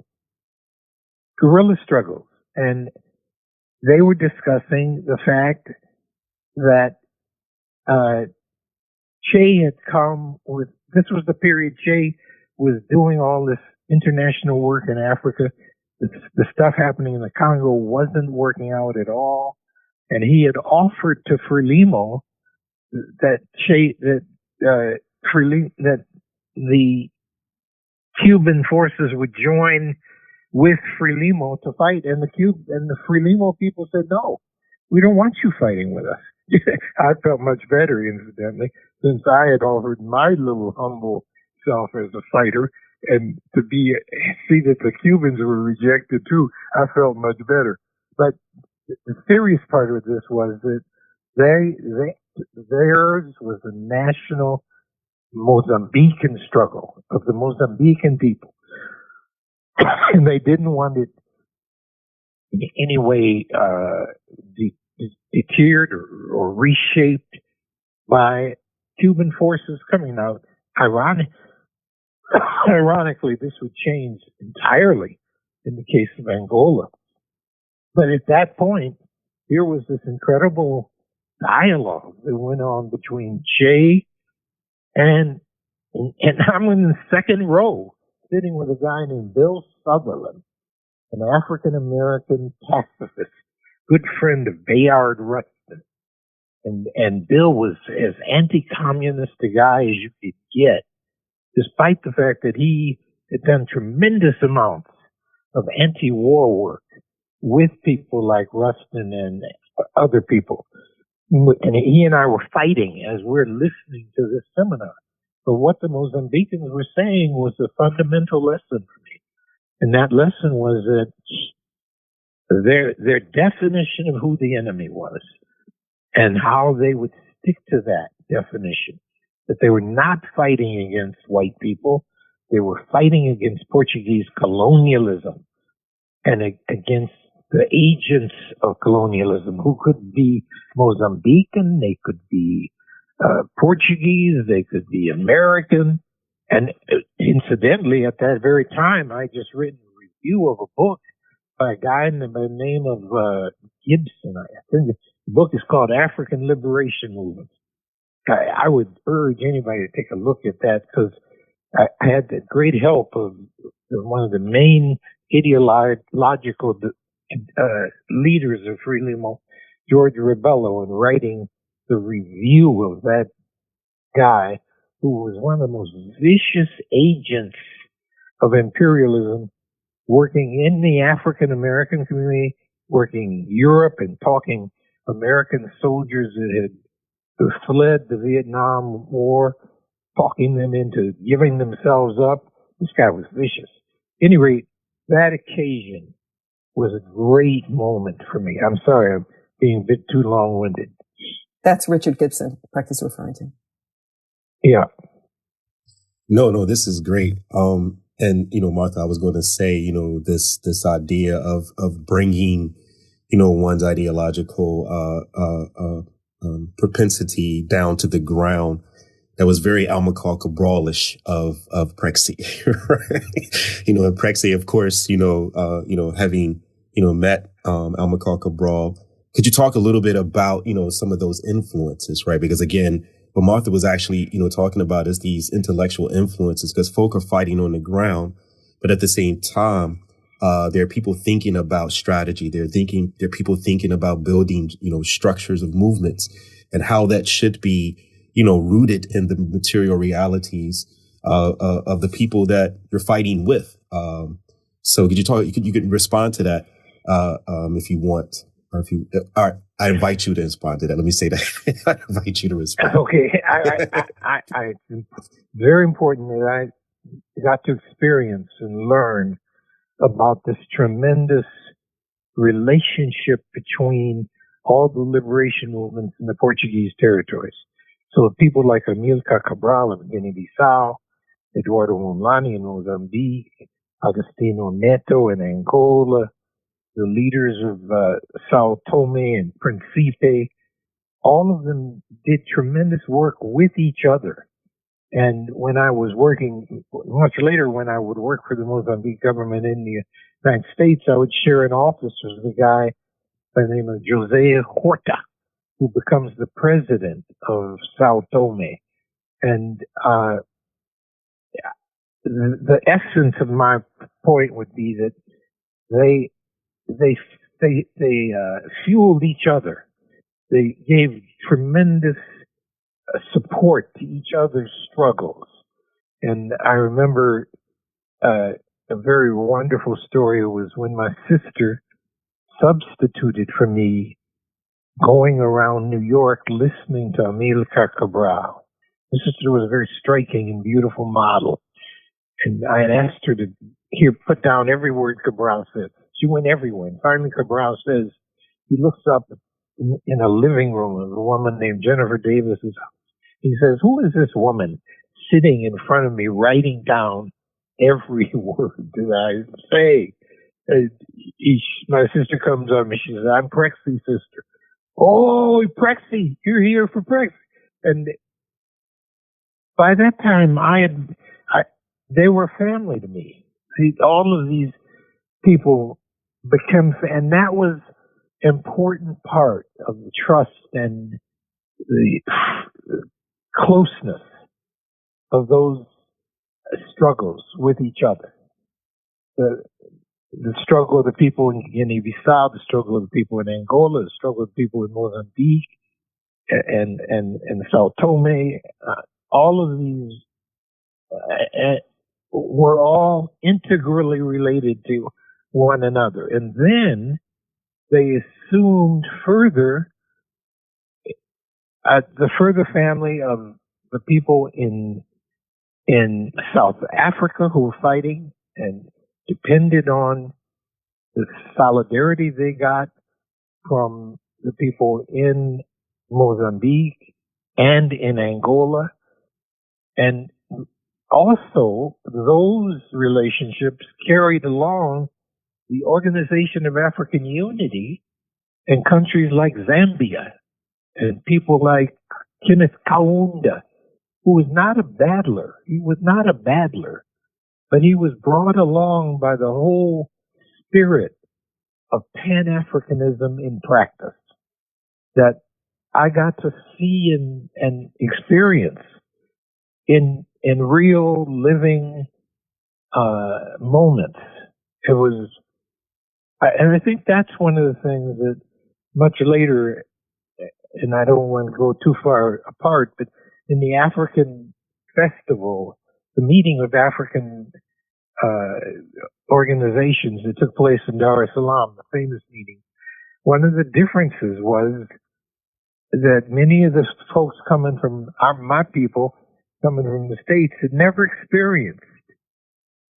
guerrilla struggles. And they were discussing the fact that Che had come with, this was the period Che was doing all this international work in Africa. The stuff happening in the Congo wasn't working out at all. And he had offered to Frelimo that the Cuban forces would join with Frelimo to fight. And the Frelimo people said, no, we don't want you fighting with us. I felt much better, incidentally, since I had offered my little humble self as a fighter, and to see that the Cubans were rejected too. I felt much better. But the serious part of this was that theirs was a national Mozambican struggle of the Mozambican people, and they didn't want it in any way deterred or reshaped by Cuban forces coming out. Ironically, this would change entirely in the case of Angola. But at that point, here was this incredible dialogue that went on between Che and I'm in the second row, sitting with a guy named Bill Sutherland, an African-American pacifist, good friend of Bayard Rustin. And Bill was as anti-communist a guy as you could get, despite the fact that he had done tremendous amounts of anti-war work with people like Rustin and other people. And he and I were fighting as we're listening to this seminar. But what the Mozambicans were saying was a fundamental lesson for me. And that lesson was that their definition of who the enemy was and how they would stick to that definition, that they were not fighting against white people, they were fighting against Portuguese colonialism and against the agents of colonialism, who could be Mozambican, they could be Portuguese, they could be American. And incidentally, at that very time, I just written a review of a book by a guy by the name of Gibson. I think the book is called African Liberation Movement. I would urge anybody to take a look at that, because I had the great help of one of the main ideological leaders of Frelimo, George Rebello, in writing the review of that guy, who was one of the most vicious agents of imperialism, working in the African American community, working in Europe, and talking American soldiers that had fled the Vietnam War, talking them into giving themselves up. This guy was vicious. At any rate, that occasion was a great moment for me. I'm sorry, I'm being a bit too long-winded. That's Richard Gibson, Prexy referring to. Yeah. No, this is great. And, Martha, I was going to say, this idea of bringing, one's ideological, propensity down to the ground. That was very Almacaw Cabral-ish of Prexy, right? And Prexy, of course, having, met Amilcar Cabral. Could you talk a little bit about, some of those influences, right? Because again, what Martha was actually, talking about is these intellectual influences, because folk are fighting on the ground, but at the same time, there are people thinking about strategy. There are people thinking about building, structures of movements and how that should be, rooted in the material realities of the people that you're fighting with. So could you could respond to that if you want, or if you, all right, I invite you to respond to that. Let me say that. I invite you to respond. Okay. It's very important that I got to experience and learn about this tremendous relationship between all the liberation movements in the Portuguese territories. So people like Amilcar Cabral in Guinea-Bissau, Eduardo Mondlane in Mozambique, Agostinho Neto in Angola, the leaders of Sao Tome and Principe, all of them did tremendous work with each other. And when I was working, much later when I would work for the Mozambique government in the United States, I would share an office with a guy by the name of Jose Horta, who becomes the president of Sao Tome. And the essence of my point would be that they fueled each other. They gave tremendous support to each other's struggles. And I remember a very wonderful story was when my sister substituted for me, going around New York listening to Amilcar Cabral. My sister was a very striking and beautiful model. And I had asked her to put down every word Cabral said. She went everywhere. And finally Cabral says, he looks up in a living room of a woman named Jennifer Davis's house. He says, who is this woman sitting in front of me writing down every word that I say? My sister comes up and she says, I'm Prexy's sister. Oh, Prexy, you're here for Prexy. And by that time, they were family to me. All of these people became, and that was an important part of the trust and the closeness of those struggles with each other. The struggle of the people in Guinea-Bissau, the struggle of the people in Angola, the struggle of the people in Mozambique and Sao Tome, all of these were all integrally related to one another. And then they assumed further the further family of the people in South Africa who were fighting and depended on the solidarity they got from the people in Mozambique and in Angola. And also, those relationships carried along the Organization of African Unity in countries like Zambia and people like Kenneth Kaunda, who was not a battler. He was not a battler, but he was brought along by the whole spirit of Pan-Africanism in practice that I got to see and experience in real living moments. It was, and I think that's one of the things that much later, and I don't want to go too far apart, but in the African festival, the meeting of African organizations that took place in Dar es Salaam, the famous meeting, one of the differences was that many of the folks coming from my people, coming from the States, had never experienced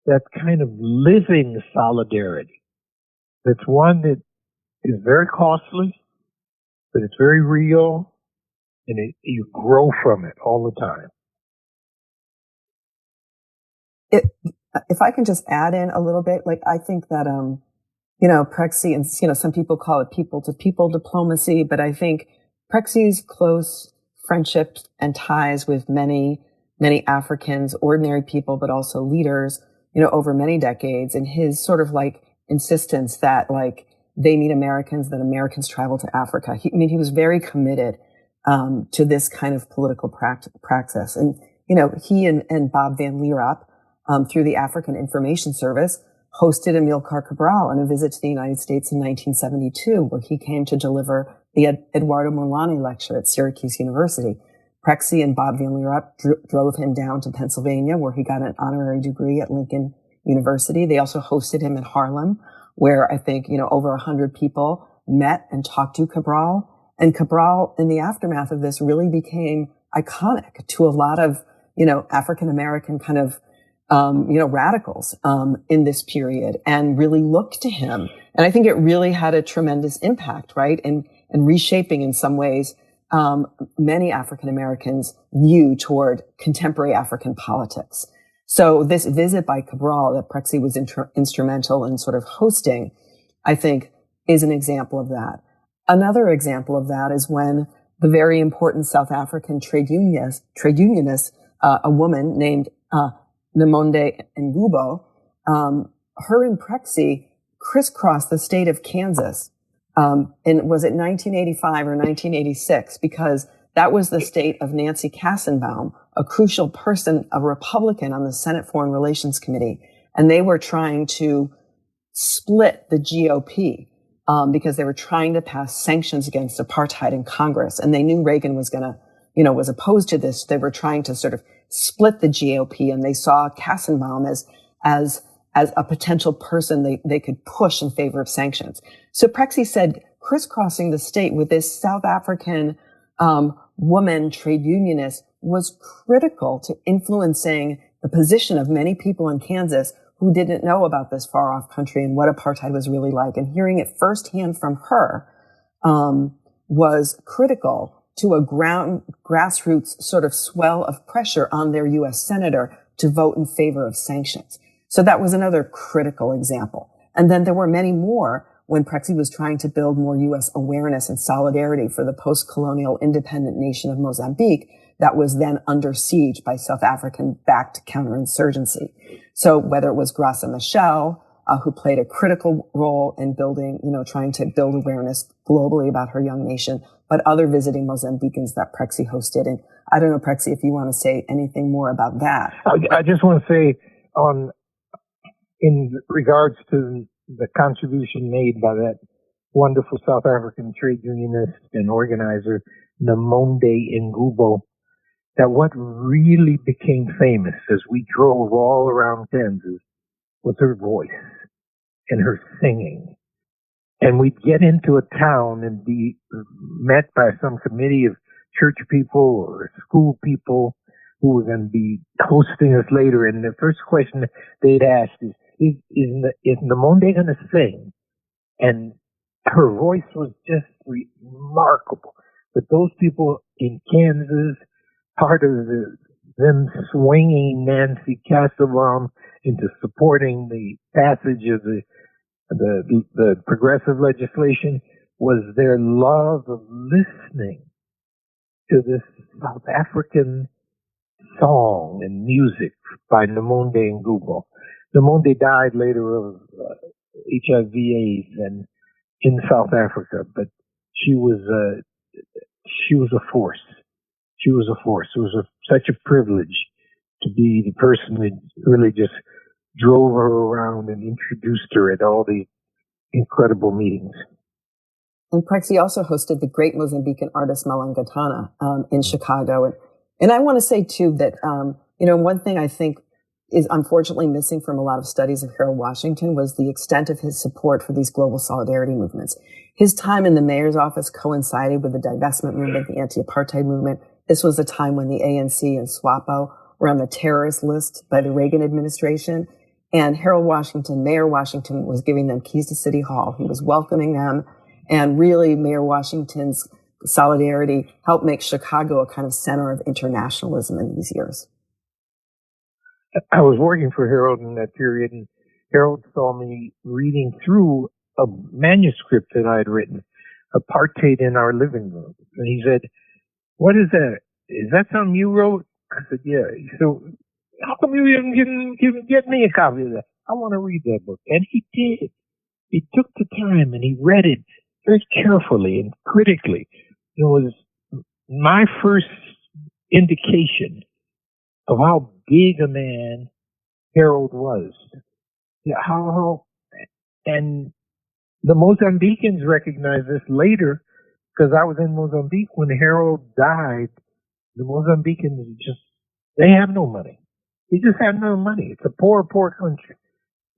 that kind of living solidarity. It's one that is very costly, but it's very real, and you grow from it all the time. If I can just add in a little bit, like I think that, Prexy, and, some people call it people-to-people diplomacy, but I think Prexy's close friendships and ties with many, many Africans, ordinary people, but also leaders, over many decades, and his sort of like insistence that like they meet Americans, that Americans travel to Africa. He was very committed to this kind of political practice. And, he and Bob Van Lierop, through the African Information Service, hosted Amilcar Cabral on a visit to the United States in 1972, where he came to deliver the Eduardo Mondlane lecture at Syracuse University. Prexy and Bob Van Lierop drove him down to Pennsylvania, where he got an honorary degree at Lincoln University. They also hosted him in Harlem, where I think, over 100 people met and talked to Cabral. And Cabral, in the aftermath of this, really became iconic to a lot of, African-American kind of, radicals in this period, and really looked to him. And I think it really had a tremendous impact, right? And reshaping in some ways many African-Americans' view toward contemporary African politics. So this visit by Cabral that Prexy was instrumental in sort of hosting, I think, is an example of that. Another example of that is when the very important South African trade unionist, a woman named Nomonde Ngubo, her and Prexy crisscrossed the state of Kansas. And was it 1985 or 1986? Because that was the state of Nancy Kassenbaum, a crucial person, a Republican on the Senate Foreign Relations Committee. And they were trying to split the GOP because they were trying to pass sanctions against apartheid in Congress. And they knew Reagan was going to, was opposed to this. They were trying to sort of split the GOP, and they saw Kassenbaum as a potential person they could push in favor of sanctions. So Prexy said crisscrossing the state with this South African woman trade unionist was critical to influencing the position of many people in Kansas who didn't know about this far off country and what apartheid was really like. And hearing it firsthand from her was critical to a grassroots sort of swell of pressure on their U.S. senator to vote in favor of sanctions. So that was another critical example. And then there were many more when Prexy was trying to build more U.S. awareness and solidarity for the post-colonial independent nation of Mozambique that was then under siege by South African-backed counterinsurgency. So whether it was Graça Machel, who played a critical role in building, trying to build awareness globally about her young nation, but other visiting Mozambicans that Prexy hosted. And I don't know, Prexy, if you want to say anything more about that. I just want to say in regards to the contribution made by that wonderful South African trade unionist and organizer, Nomonde Ngubo, that what really became famous as we drove all around Kansas was her voice and her singing. And we'd get into a town and be met by some committee of church people or school people who were going to be hosting us later. And the first question they'd ask is Nomonde going to sing? And her voice was just remarkable. But those people in Kansas, part of them swinging Nancy Kassenbaum into supporting the passage of the progressive legislation was their love of listening to this South African song and music by Nomonde Ngubo. Nomonde died later of HIV/AIDS and in South Africa, but she was a force. She was a force. It was such a privilege to be the person that really just drove her around and introduced her at all these incredible meetings. And Prexy also hosted the great Mozambican artist Malangatana in Chicago. And I want to say, too, that, one thing I think is unfortunately missing from a lot of studies of Harold Washington was the extent of his support for these global solidarity movements. His time in the mayor's office coincided with the divestment movement, the anti-apartheid movement. This was a time when the ANC and SWAPO were on the terrorist list by the Reagan administration. And Harold Washington, Mayor Washington, was giving them keys to City Hall. He was welcoming them. And really, Mayor Washington's solidarity helped make Chicago a kind of center of internationalism in these years. I was working for Harold in that period, and Harold saw me reading through a manuscript that I had written, Apartheid in Our Living Room. And he said, "What is that? Is that something you wrote?" I said, "Yeah." He said, "How come you didn't get me a copy of that? I want to read that book." And he did. he took the time and he read it very carefully and critically. It was my first indication of how big a man Harold was. And the Mozambicans recognized this later, because I was in Mozambique when Harold died. The Mozambicans they have no money. They just have no money. It's a poor, poor country.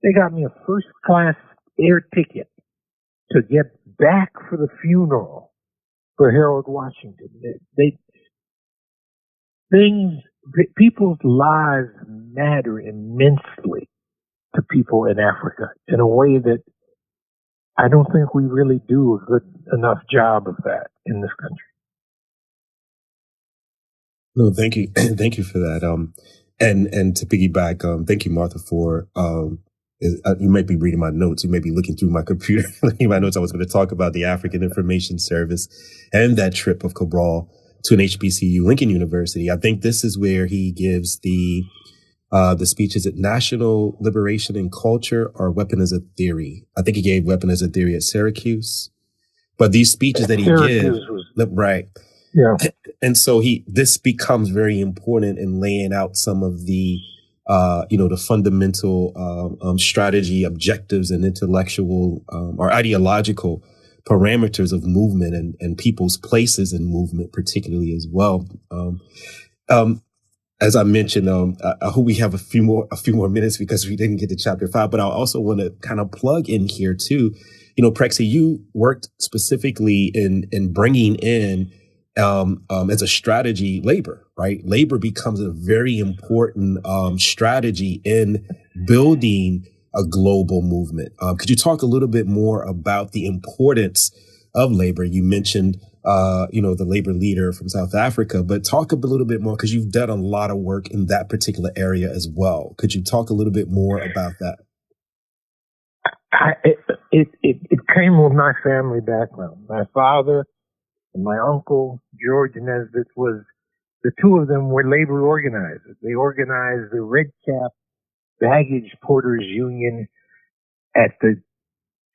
They got me a first-class air ticket to get back for the funeral for Harold Washington. People's lives matter immensely to people in Africa in a way that I don't think we really do a good enough job of that in this country. No, thank you. Thank you for that. And to piggyback, thank you, Martha, for, you might be reading my notes. You may be looking through my computer, looking at my notes. I was going to talk about the African Information Service and that trip of Cabral to an HBCU, Lincoln University. I think this is where he gives the speech. Is it National Liberation and Culture or Weapon as a Theory? I think he gave Weapon as a Theory at Syracuse. But these speeches that he gives, right. Yeah. And so this becomes very important in laying out some of the, the fundamental strategy, objectives, and intellectual or ideological parameters of movement and people's places in movement, particularly as well. As I mentioned, I hope we have a few more minutes because we didn't get to chapter 5. But I also want to kind of plug in here too. Prexy, you worked specifically in bringing in as a strategy labor, right? Labor becomes a very important strategy in building a global movement. Could you talk a little bit more about the importance of labor? You mentioned, the labor leader from South Africa, but talk a little bit more because you've done a lot of work in that particular area as well. Could you talk a little bit more about that? It came with my family background. My father and my uncle, George Nesbitt, the two of them were labor organizers. They organized the Red Cap Baggage Porters Union at the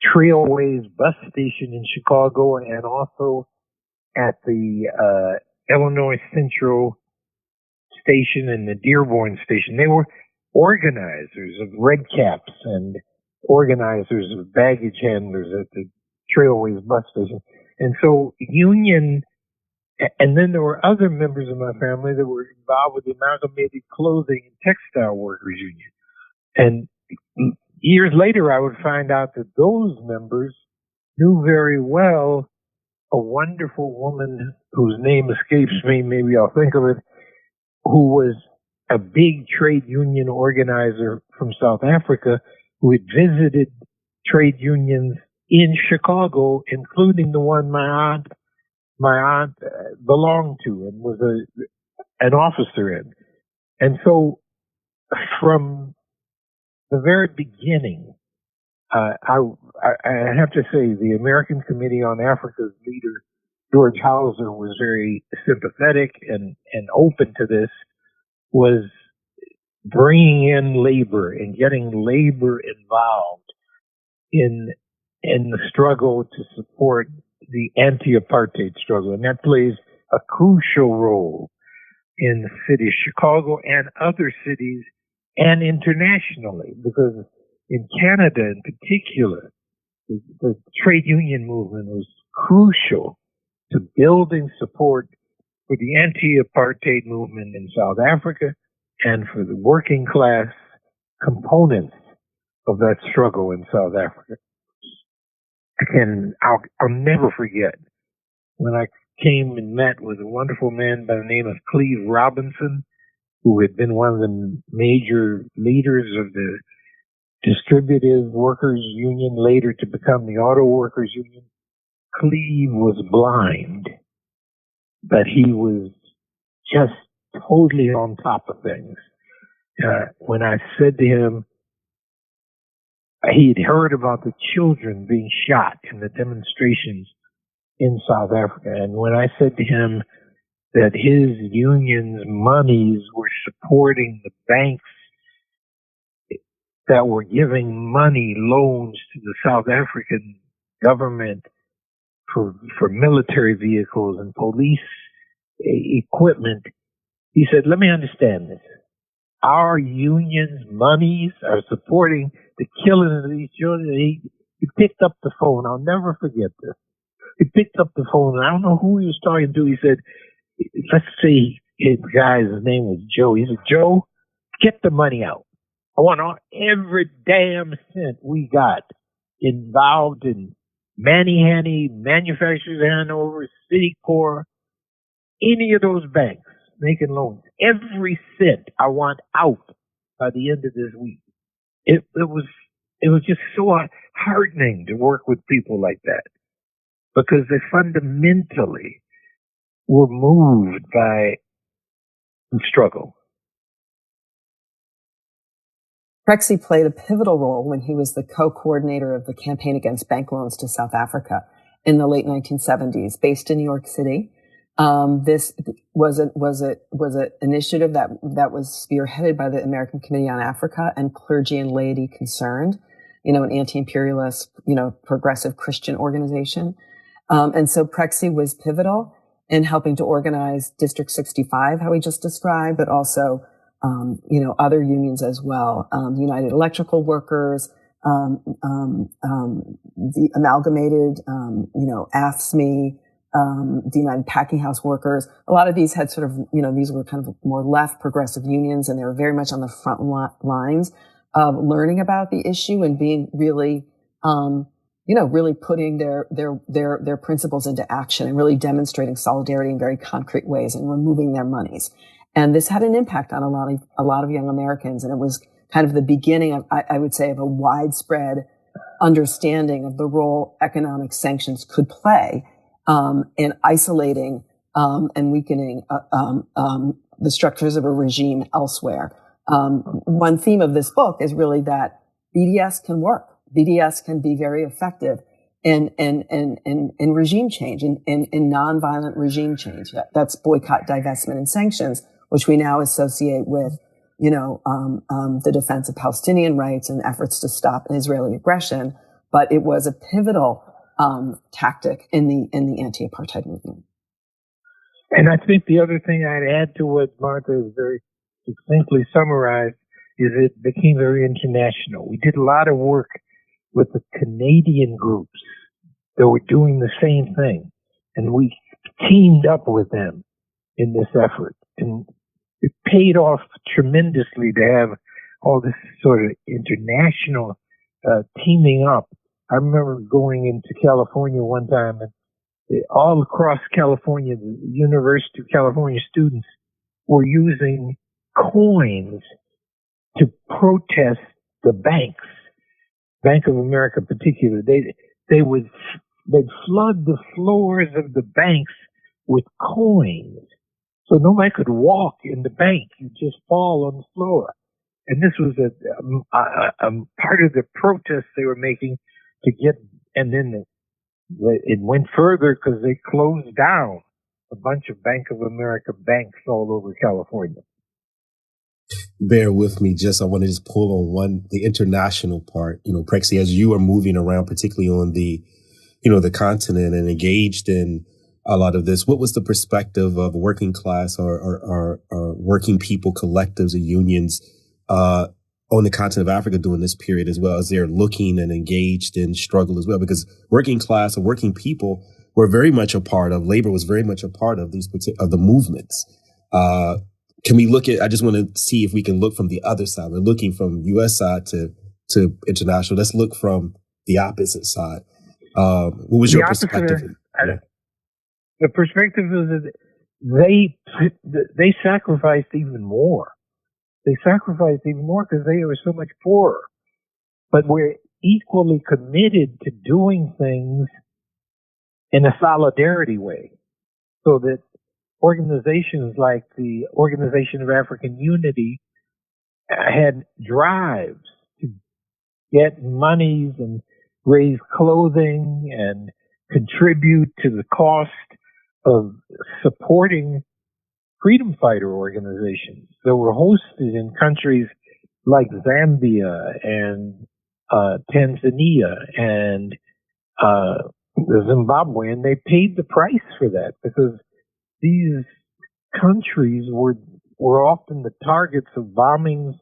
Trailways bus station in Chicago and also at the Illinois Central station and the Dearborn station. They were organizers of Red Caps and organizers of baggage handlers at the Trailways bus station. And so union, and then there were other members of my family that were involved with the Amalgamated Clothing and Textile Workers Union. And years later, I would find out that those members knew very well a wonderful woman whose name escapes me, maybe I'll think of it, who was a big trade union organizer from South Africa who had visited trade unions in Chicago, including the one my aunt belonged to and was an officer in. And so from the very beginning, I have to say the American Committee on Africa's leader, George Hauser, was very sympathetic and open to this, was bringing in labor and getting labor involved in the struggle to support the anti-apartheid struggle. And that plays a crucial role in the city of Chicago and other cities and internationally, because in Canada in particular, the trade union movement was crucial to building support for the anti-apartheid movement in South Africa and for the working class components of that struggle in South Africa. I'll never forget when I came and met with a wonderful man by the name of Cleve Robinson, who had been one of the major leaders of the Distributive Workers Union, later to become the Auto Workers Union. Cleve was blind, but he was just totally on top of things. When I said to him, he had heard about the children being shot in the demonstrations in South Africa. And when I said to him that his union's monies were supporting the banks that were giving money, loans to the South African government for military vehicles and police equipment. He said, let me understand this. Our union's monies are supporting the killing of these children. He picked up the phone. I'll never forget this. He picked up the phone, and I don't know who he was talking to. He said, let's see, his name was Joe. He said, Joe, get the money out. I want every damn cent we got involved in Manny, Manufacturers Hanover, Citicorp, any of those banks making loans. Every cent I want out by the end of this week. It was just so heartening to work with people like that, because they fundamentally were moved by the struggle. Prexy played a pivotal role when he was the co-coordinator of the campaign against bank loans to South Africa in the late 1970s, based in New York City. This was an initiative that was spearheaded by the American Committee on Africa and Clergy and Laity Concerned, an anti-imperialist, progressive Christian organization. And so Prexy was pivotal in helping to organize District 65, how we just described, but also other unions as well, the United Electrical Workers, the Amalgamated, AFSCME, the United Packing House Workers. A lot of these had sort of, these were kind of more left progressive unions, and they were very much on the front lines of learning about the issue and being really, really putting their principles into action and really demonstrating solidarity in very concrete ways and removing their monies. And this had an impact on a lot of young Americans, and it was kind of the beginning of, I would say, of a widespread understanding of the role economic sanctions could play in isolating and weakening the structures of a regime elsewhere. One theme of this book is really that BDS can work. BDS can be very effective in regime change, in nonviolent regime change. That's boycott, divestment, and sanctions, which we now associate with, the defense of Palestinian rights and efforts to stop Israeli aggression. But it was a pivotal tactic in the anti-apartheid movement. And I think the other thing I'd add to what Martha has very succinctly summarized is it became very international. We did a lot of work with the Canadian groups that were doing the same thing, and we teamed up with them in this effort. And it paid off tremendously to have all this sort of international teaming up. I remember going into California one time, and all across California, the University of California students were using coins to protest the banks. Bank of America in particular. They'd flood the floors of the banks with coins, so nobody could walk in the bank. You just fall on the floor. And this was a part of the protest they were making to get, and then it went further because they closed down a bunch of Bank of America banks all over California. Bear with me, I want to just pull on the international part. Prexy, as you are moving around, particularly on the continent and engaged in a lot of this, what was the perspective of working class or working people collectives or unions on the continent of Africa during this period, as well as they're looking and engaged in struggle as well? Because working class or working people were very much a part of, labor was very much a part of of the movements. Can we look at, I just want to see if we can look from the other side. We're looking from U.S. side to international. Let's look from the opposite side. What was your perspective? The perspective is that they sacrificed even more. They sacrificed even more because they were so much poorer. But we're equally committed to doing things in a solidarity way, so that organizations like the Organization of African Unity had drives to get monies and raise clothing and contribute to the cost of supporting freedom fighter organizations that were hosted in countries like Zambia and Tanzania and Zimbabwe, and they paid the price for that because these countries were often the targets of bombings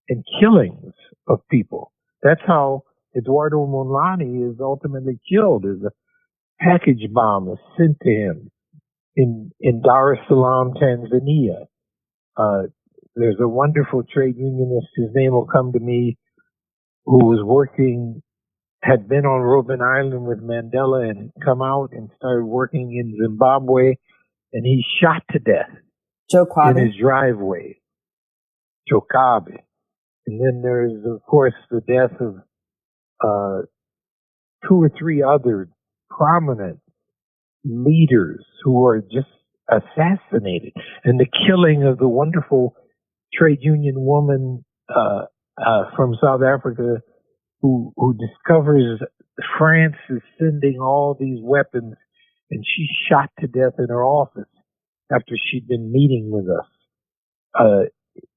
and killings of people. That's how Eduardo Mondlane is ultimately killed, as a package bomb is sent to him in Dar es Salaam, Tanzania. There's a wonderful trade unionist, his name will come to me, who had been on Robben Island with Mandela and come out and started working in Zimbabwe, and he's shot to death in his driveway. Jokabe. And then there's, of course, the death of 2 or 3 other prominent leaders who are just assassinated, and the killing of the wonderful trade union woman from South Africa who discovers France is sending all these weapons, and she's shot to death in her office after she'd been meeting with us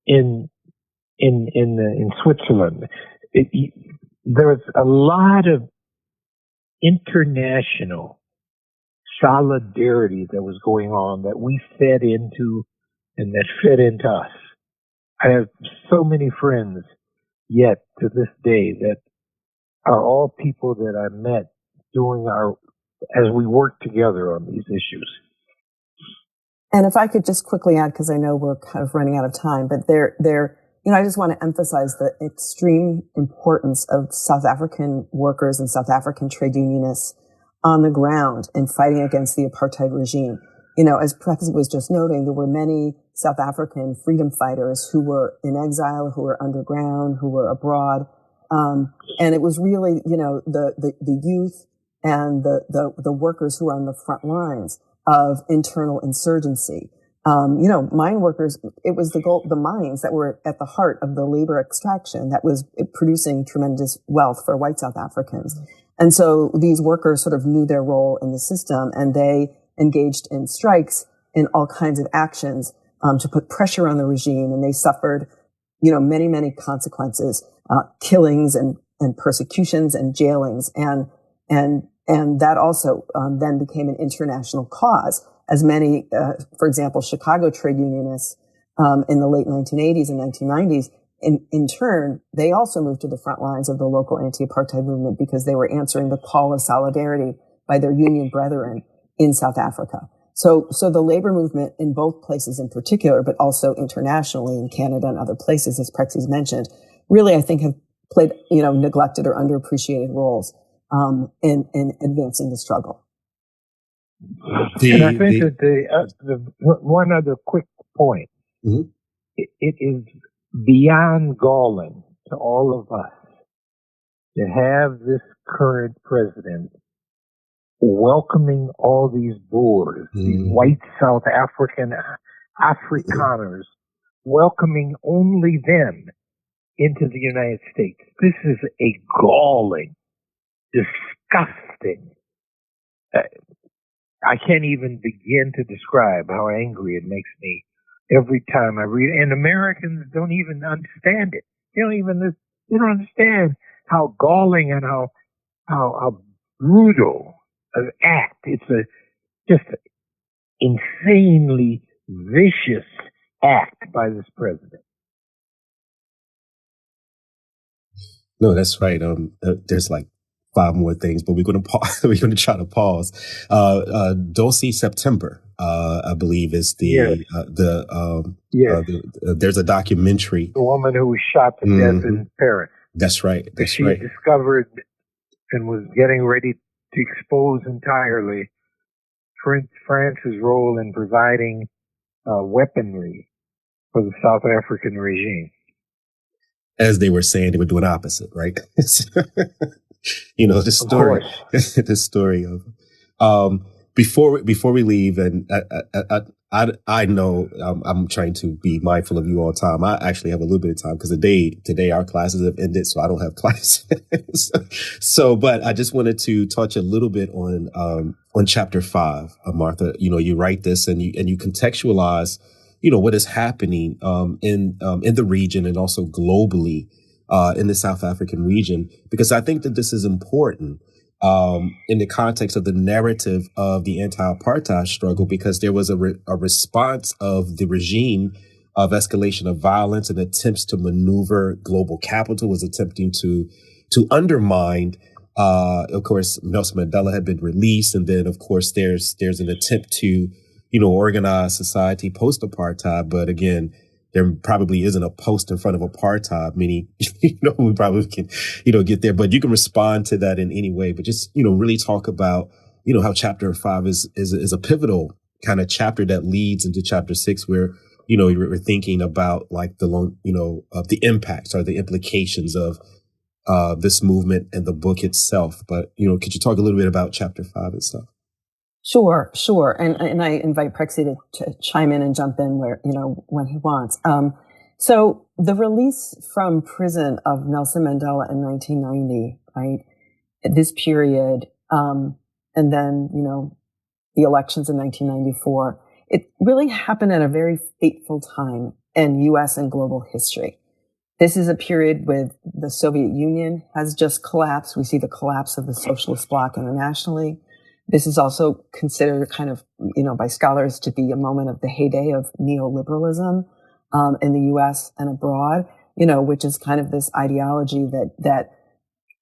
in Switzerland. There was a lot of international solidarity that was going on that we fed into and that fed into us. I have so many friends yet to this day that are all people that I met as we worked together on these issues. And if I could just quickly add, because I know we're kind of running out of time, but I just want to emphasize the extreme importance of South African workers and South African trade unionists on the ground in fighting against the apartheid regime. As Prexy was just noting, there were many South African freedom fighters who were in exile, who were underground, who were abroad. And it was really, the youth and the workers who were on the front lines of internal insurgency. Mine workers, it was the mines that were at the heart of the labor extraction that was producing tremendous wealth for white South Africans. And so these workers sort of knew their role in the system, and they engaged in strikes, in all kinds of actions to put pressure on the regime, and they suffered, many, many consequences, killings and persecutions and jailings, and that also then became an international cause. As many, for example, Chicago trade unionists in the late 1980s and 1990s, in turn, they also moved to the front lines of the local anti-apartheid movement because they were answering the call of solidarity by their union brethren in South Africa. So the labor movement in both places in particular, but also internationally in Canada and other places, as Prexy's mentioned, really, I think have played, neglected or underappreciated roles in advancing the struggle. And I think that the one other quick point, mm-hmm. it is beyond galling to all of us to have this current president welcoming all these Boers, these white South African Afrikaners, welcoming only them into the United States. This is a galling, disgusting, I can't even begin to describe how angry it makes me every time I read it. And Americans don't even understand it. They don't understand how galling and how brutal an act. It's just an insanely vicious act by this president. No, that's right. There's like 5 more things, but we're going to pause. We're going to try to pause. Dulcie September, I believe, is there's a documentary. The woman who was shot to death in Paris. That's right. She discovered and was getting ready to expose entirely France's role in providing weaponry for the South African regime. As they were saying, they were doing opposite, right? The story, the story of, before we leave, and I know I'm trying to be mindful of you all the time. I actually have a little bit of time because today our classes have ended, so I don't have classes. But I just wanted to touch a little bit on chapter 5, Martha. You write this and you contextualize what is happening in the region and also globally in the South African region, because I think that this is important in the context of the narrative of the anti-apartheid struggle, because there was a response of the regime of escalation of violence and attempts to maneuver global capital, was attempting to undermine. Of course, Nelson Mandela had been released, and then of course there's an attempt to organize society post-apartheid. But again, there probably isn't a post in front of apartheid, meaning, we probably can, get there, but you can respond to that in any way. But just, really talk about, how chapter 5 is a pivotal kind of chapter that leads into chapter 6, where, we're thinking about like the long, of the impacts or the implications of this movement and the book itself. But, could you talk a little bit about chapter 5 and stuff? Sure. And I invite Prexy to chime in and jump in where, when he wants. So the release from prison of Nelson Mandela in 1990, right? At this period, and then, the elections in 1994, it really happened at a very fateful time in U.S. and global history. This is a period with the Soviet Union has just collapsed. We see the collapse of the socialist bloc internationally. This is also considered kind of, by scholars to be a moment of the heyday of neoliberalism in the U.S. and abroad, which is kind of this ideology that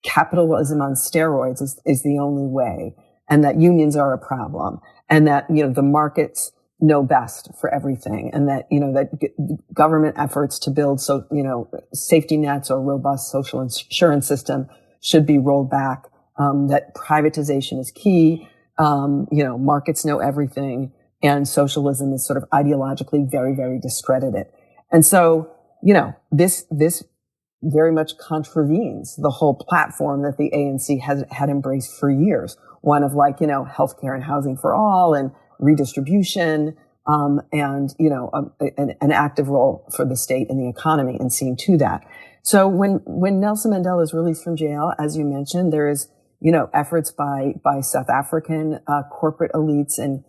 capitalism on steroids is the only way, and that unions are a problem, and that, the markets know best for everything, and that, that government efforts to build safety nets or robust social insurance system should be rolled back, that privatization is key. Markets know everything, and socialism is sort of ideologically very, very discredited. And so, this very much contravenes the whole platform that the ANC had embraced for years. One of healthcare and housing for all and redistribution, and, an active role for the state in the economy and seeing to that. So when Nelson Mandela is released from jail, as you mentioned, there is, efforts by South African corporate elites and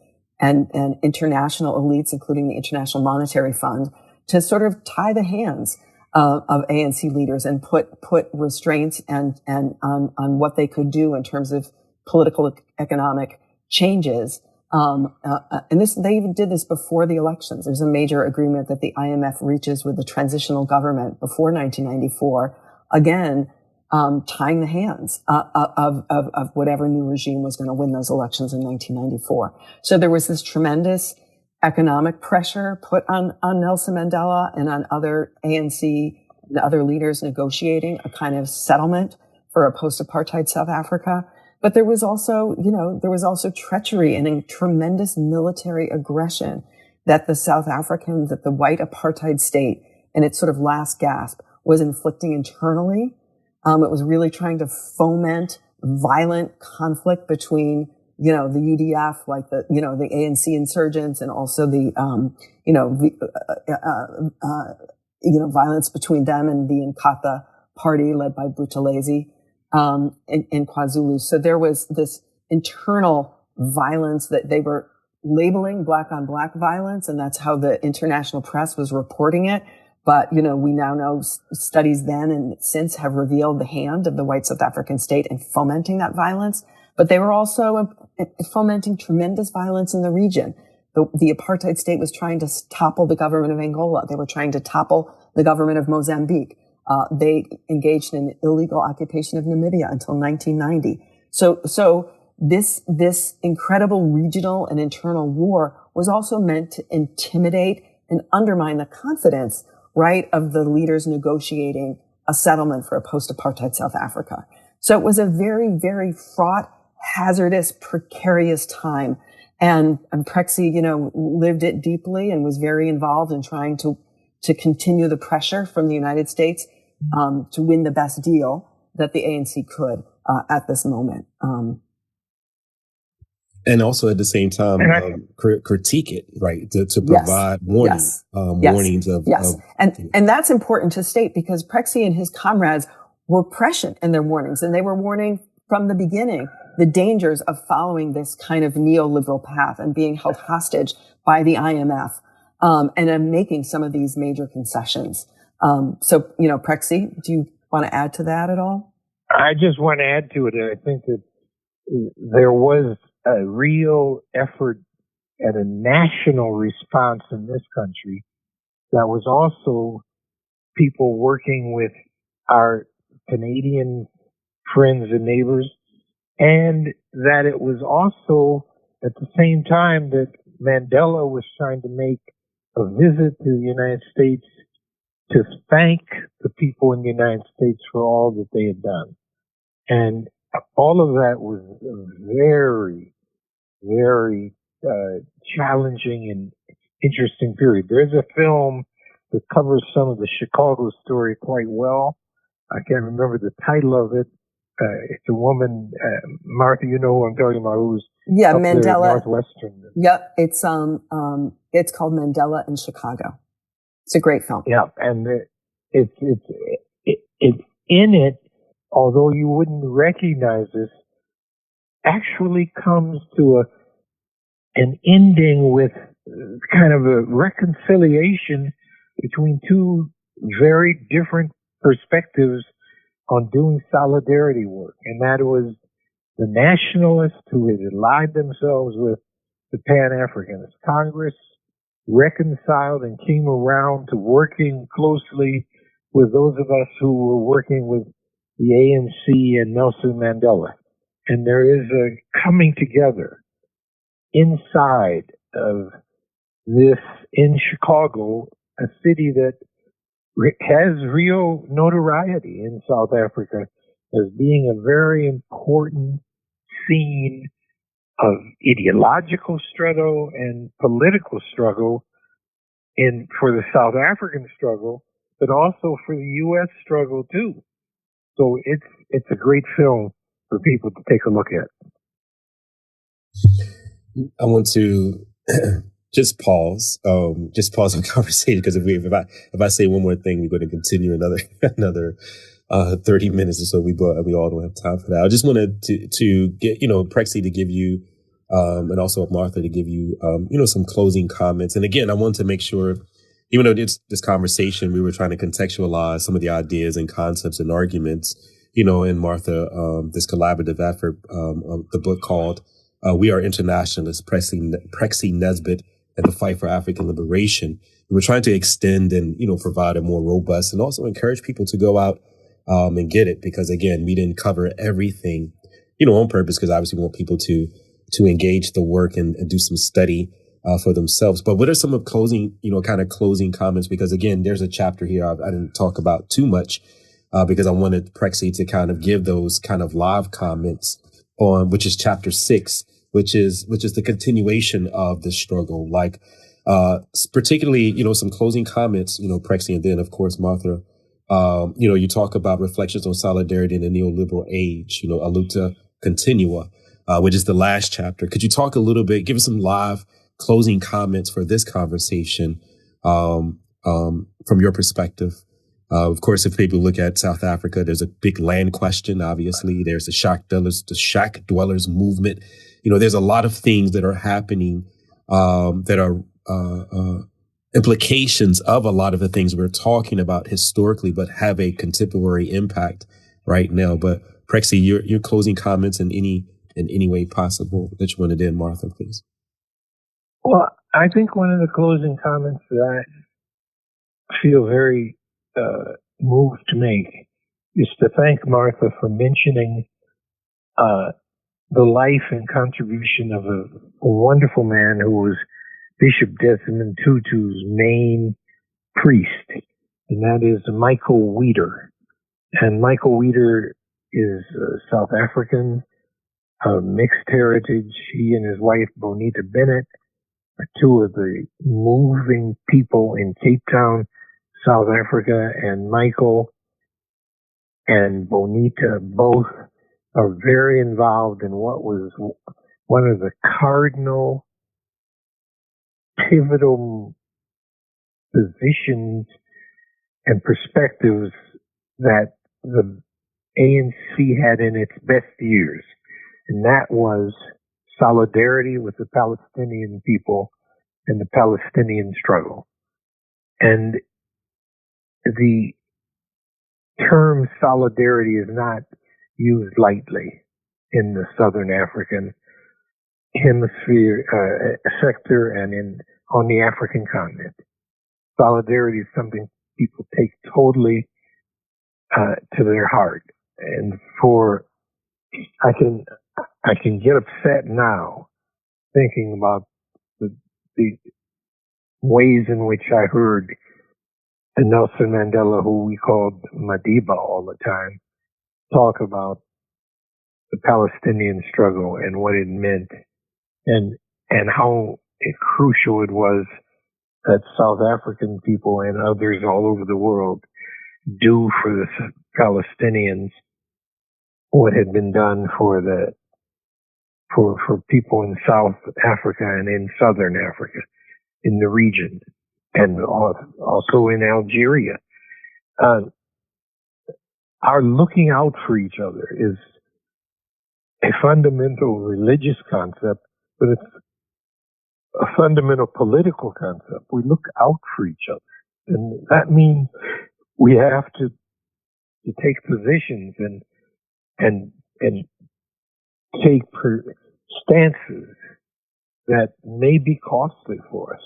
international elites, including the International Monetary Fund, to sort of tie the hands of ANC leaders and put restraints and on what they could do in terms of political economic changes. And they even did this before the elections. There's a major agreement that the IMF reaches with the transitional government before 1994. Again, tying the hands of whatever new regime was going to win those elections in 1994. So there was this tremendous economic pressure put on Nelson Mandela and on other ANC and other leaders negotiating a kind of settlement for a post-apartheid South Africa. But there was also, there was treachery and a tremendous military aggression that the white apartheid state in its sort of last gasp was inflicting internally. It was really trying to foment violent conflict between, the UDF, the ANC insurgents, and also the violence between them and the Inkatha party led by Buthelezi, in KwaZulu. So there was this internal violence that they were labeling black on black violence, and that's how the international press was reporting it. But, we now know studies then and since have revealed the hand of the white South African state in fomenting that violence. But they were also fomenting tremendous violence in the region. The apartheid state was trying to topple the government of Angola. They were trying to topple the government of Mozambique. They engaged in illegal occupation of Namibia until 1990. So this incredible regional and internal war was also meant to intimidate and undermine the confidence, right, of the leaders negotiating a settlement for a post-apartheid South Africa. So it was a very, very fraught, hazardous, precarious time. And Prexy, lived it deeply and was very involved in trying to continue the pressure from the United States to win the best deal that the ANC could at this moment. And also at the same time, critique it, right? To provide warnings, warnings of. And that's important to state because Prexy and his comrades were prescient in their warnings, and they were warning from the beginning the dangers of following this kind of neoliberal path and being held hostage by the IMF and I'm making some of these major concessions. So, Prexy, do you want to add to that at all? I just want to add to it. I think that there was a real effort at a national response in this country that was also people working with our Canadian friends and neighbors, and that it was also at the same time that Mandela was trying to make a visit to the United States to thank the people in the United States for all that they had done. And all of that was very, very challenging and interesting period. There's a film that covers some of the Chicago story quite well. I can't remember the title of it. It's a woman, Martha, you know who I'm talking about, who's up Mandela. there in Northwestern. Yep, it's called Mandela in Chicago. It's a great film. Yeah, and it's in it, although you wouldn't recognize this, actually comes to an ending with kind of a reconciliation between two very different perspectives on doing solidarity work. And that was the nationalists who had allied themselves with the Pan-Africanist Congress, reconciled and came around to working closely with those of us who were working with the ANC and Nelson Mandela. And there is a coming together inside of this in Chicago, a city that has real notoriety in South Africa as being a very important scene of ideological struggle and political struggle for the South African struggle, but also for the U.S. struggle too. So it's a great film for people to take a look at. I want to just pause the conversation, because if I say one more thing, we're going to continue another 30 minutes or so. We all don't have time for that. I just wanted to get Prexy to give you and also Martha to give you some closing comments. And again, I want to make sure, even though this conversation, we were trying to contextualize some of the ideas and concepts and arguments, in Martha, this collaborative effort of the book called We Are Internationalists, Prexy, Nesbitt, and the Fight for African Liberation. And we're trying to extend and, provide a more robust and also encourage people to go out and get it. Because again, we didn't cover everything, on purpose, because obviously we want people to engage the work and do some study for themselves. But what are some of closing comments? Because again, there's a chapter here I didn't talk about too much because I wanted Prexy to kind of give those kind of live comments on, which is chapter 6, which is the continuation of the struggle. Like, particularly, some closing comments, Prexy, and then of course, Martha, you talk about reflections on solidarity in the neoliberal age, Aluta Continua, which is the last chapter. Could you talk a little bit, give us some live closing comments for this conversation, from your perspective? Of course, if people look at South Africa, there's a big land question. Obviously, there's the shack dwellers movement. There's a lot of things that are happening that are implications of a lot of the things we're talking about historically, but have a contemporary impact right now. But Prexy, your closing comments in any way possible that you want to do, Martha, please. Well, I think one of the closing comments that I feel very moved to make is to thank Martha for mentioning the life and contribution of a wonderful man who was Bishop Desmond Tutu's main priest, and that is Michael Weeder. And Michael Weeder is South African, mixed heritage. He and his wife, Bonita Bennett, are two of the moving people in Cape Town, South Africa, and Michael and Bonita both are very involved in what was one of the cardinal pivotal positions and perspectives that the ANC had in its best years. And that was solidarity with the Palestinian people and the Palestinian struggle. And the term solidarity is not used lightly in the Southern African hemisphere sector and on the African continent. Solidarity is something people take totally to their heart, and I can get upset now thinking about the ways in which I heard Nelson Mandela, who we called Madiba all the time, talk about the Palestinian struggle and what it meant, and how crucial it was that South African people and others all over the world do for the Palestinians what had been done for people in South Africa and in Southern Africa, in the region, and also in Algeria. Our looking out for each other is a fundamental religious concept, but it's a fundamental political concept. We look out for each other. And that means we have to take positions and take stances that may be costly for us.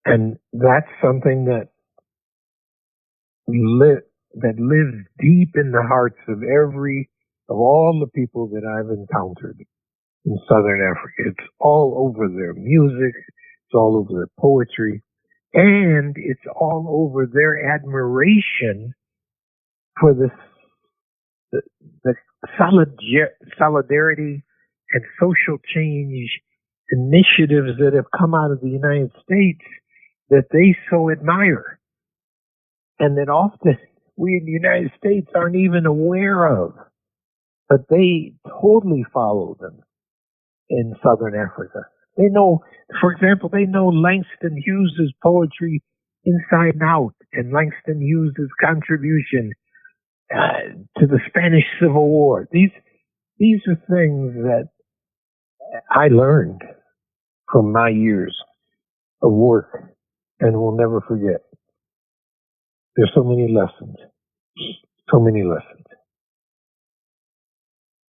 And that's something that lives deep in the hearts of all the people that I've encountered in Southern Africa. It's all over their music, it's all over their poetry, and it's all over their admiration for the solidarity and social change initiatives that have come out of the United States that they so admire, and that often we in the United States aren't even aware of, but they totally follow them in Southern Africa. They know, for example, Langston Hughes' poetry inside and out, and Langston Hughes' contribution to the Spanish Civil War. These are things that I learned from my years of work and will never forget. There's so many lessons. So many lessons.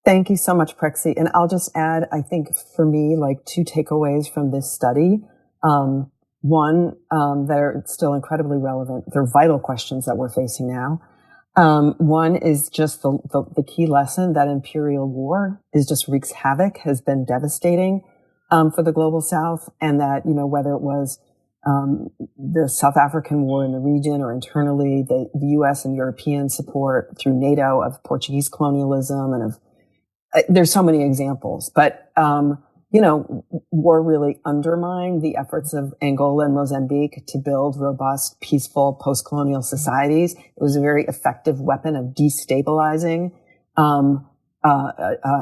Thank you so much, Prexy. And I'll just add, I think for me, like 2 takeaways from this study. One, they're still incredibly relevant. They're vital questions that we're facing now. One is just the key lesson that imperial war wreaks havoc, has been devastating for the global South, and that, whether it was the South African war in the region or internally, the U.S. and European support through NATO of Portuguese colonialism and of there's so many examples, but war really undermined the efforts of Angola and Mozambique to build robust, peaceful, post-colonial societies. It was a very effective weapon of destabilizing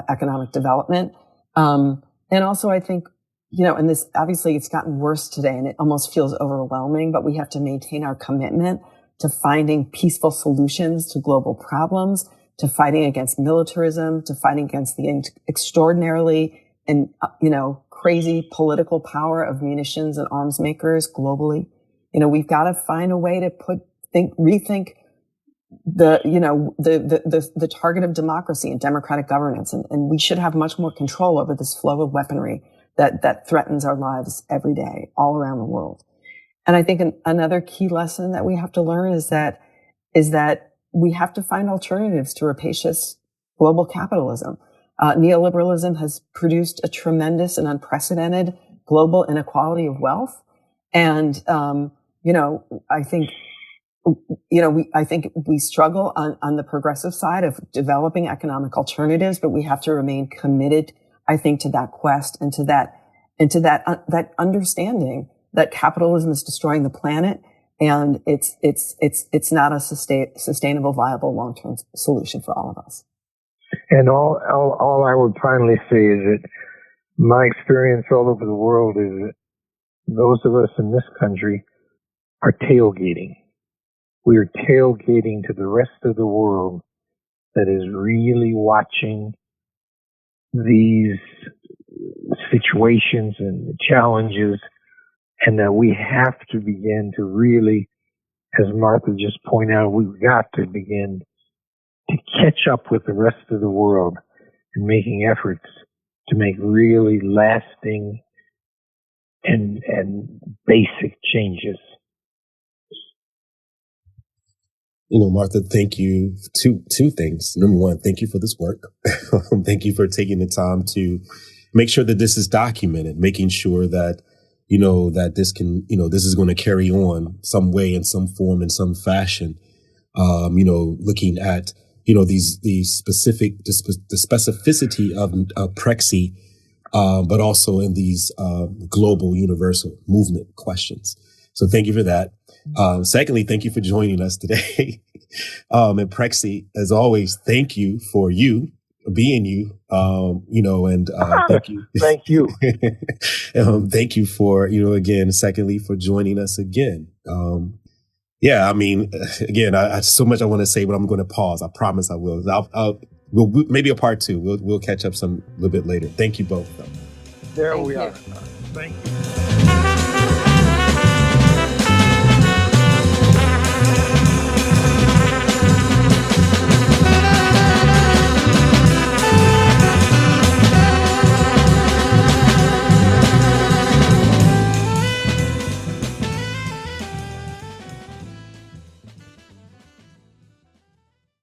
economic development. And also, I think, and this, obviously, it's gotten worse today, and it almost feels overwhelming, but we have to maintain our commitment to finding peaceful solutions to global problems, to fighting against militarism, to fighting against the extraordinarily and, crazy political power of munitions and arms makers globally. We've got to find a way to rethink the target of democracy and democratic governance. And we should have much more control over this flow of weaponry that threatens our lives every day, all around the world. And I think another key lesson that we have to learn is that we have to find alternatives to rapacious global capitalism. Neoliberalism has produced a tremendous and unprecedented global inequality of wealth. And, I think we struggle on the progressive side of developing economic alternatives, but we have to remain committed, I think, to that quest and to that understanding that capitalism is destroying the planet, and it's not a sustainable, viable, long-term solution for all of us. And all I would finally say is that my experience all over the world is that those of us in this country are tailgating. We are tailgating to the rest of the world that is really watching these situations and the challenges and that we have to begin to really, as Martha just pointed out, we've got to begin to catch up with the rest of the world in making efforts to make really lasting and basic changes. Martha, thank you. Two things. Number one, thank you for this work. Thank you for taking the time to make sure that this is documented, making sure that, that this can, this is going to carry on some way, in some form, in some fashion. Looking at, these specific, the specificity of Prexy, but also in these global universal movement questions. So thank you for that. Secondly, thank you for joining us today. And Prexy, as always, thank you for you being you, and thank you. Thank you. Thank you for, again, secondly, for joining us again. Again, I so much I want to say, but I'm going to pause. I promise I will. We'll maybe a part two. We'll catch up a little bit later. Thank you both, though. There we are. Thank you.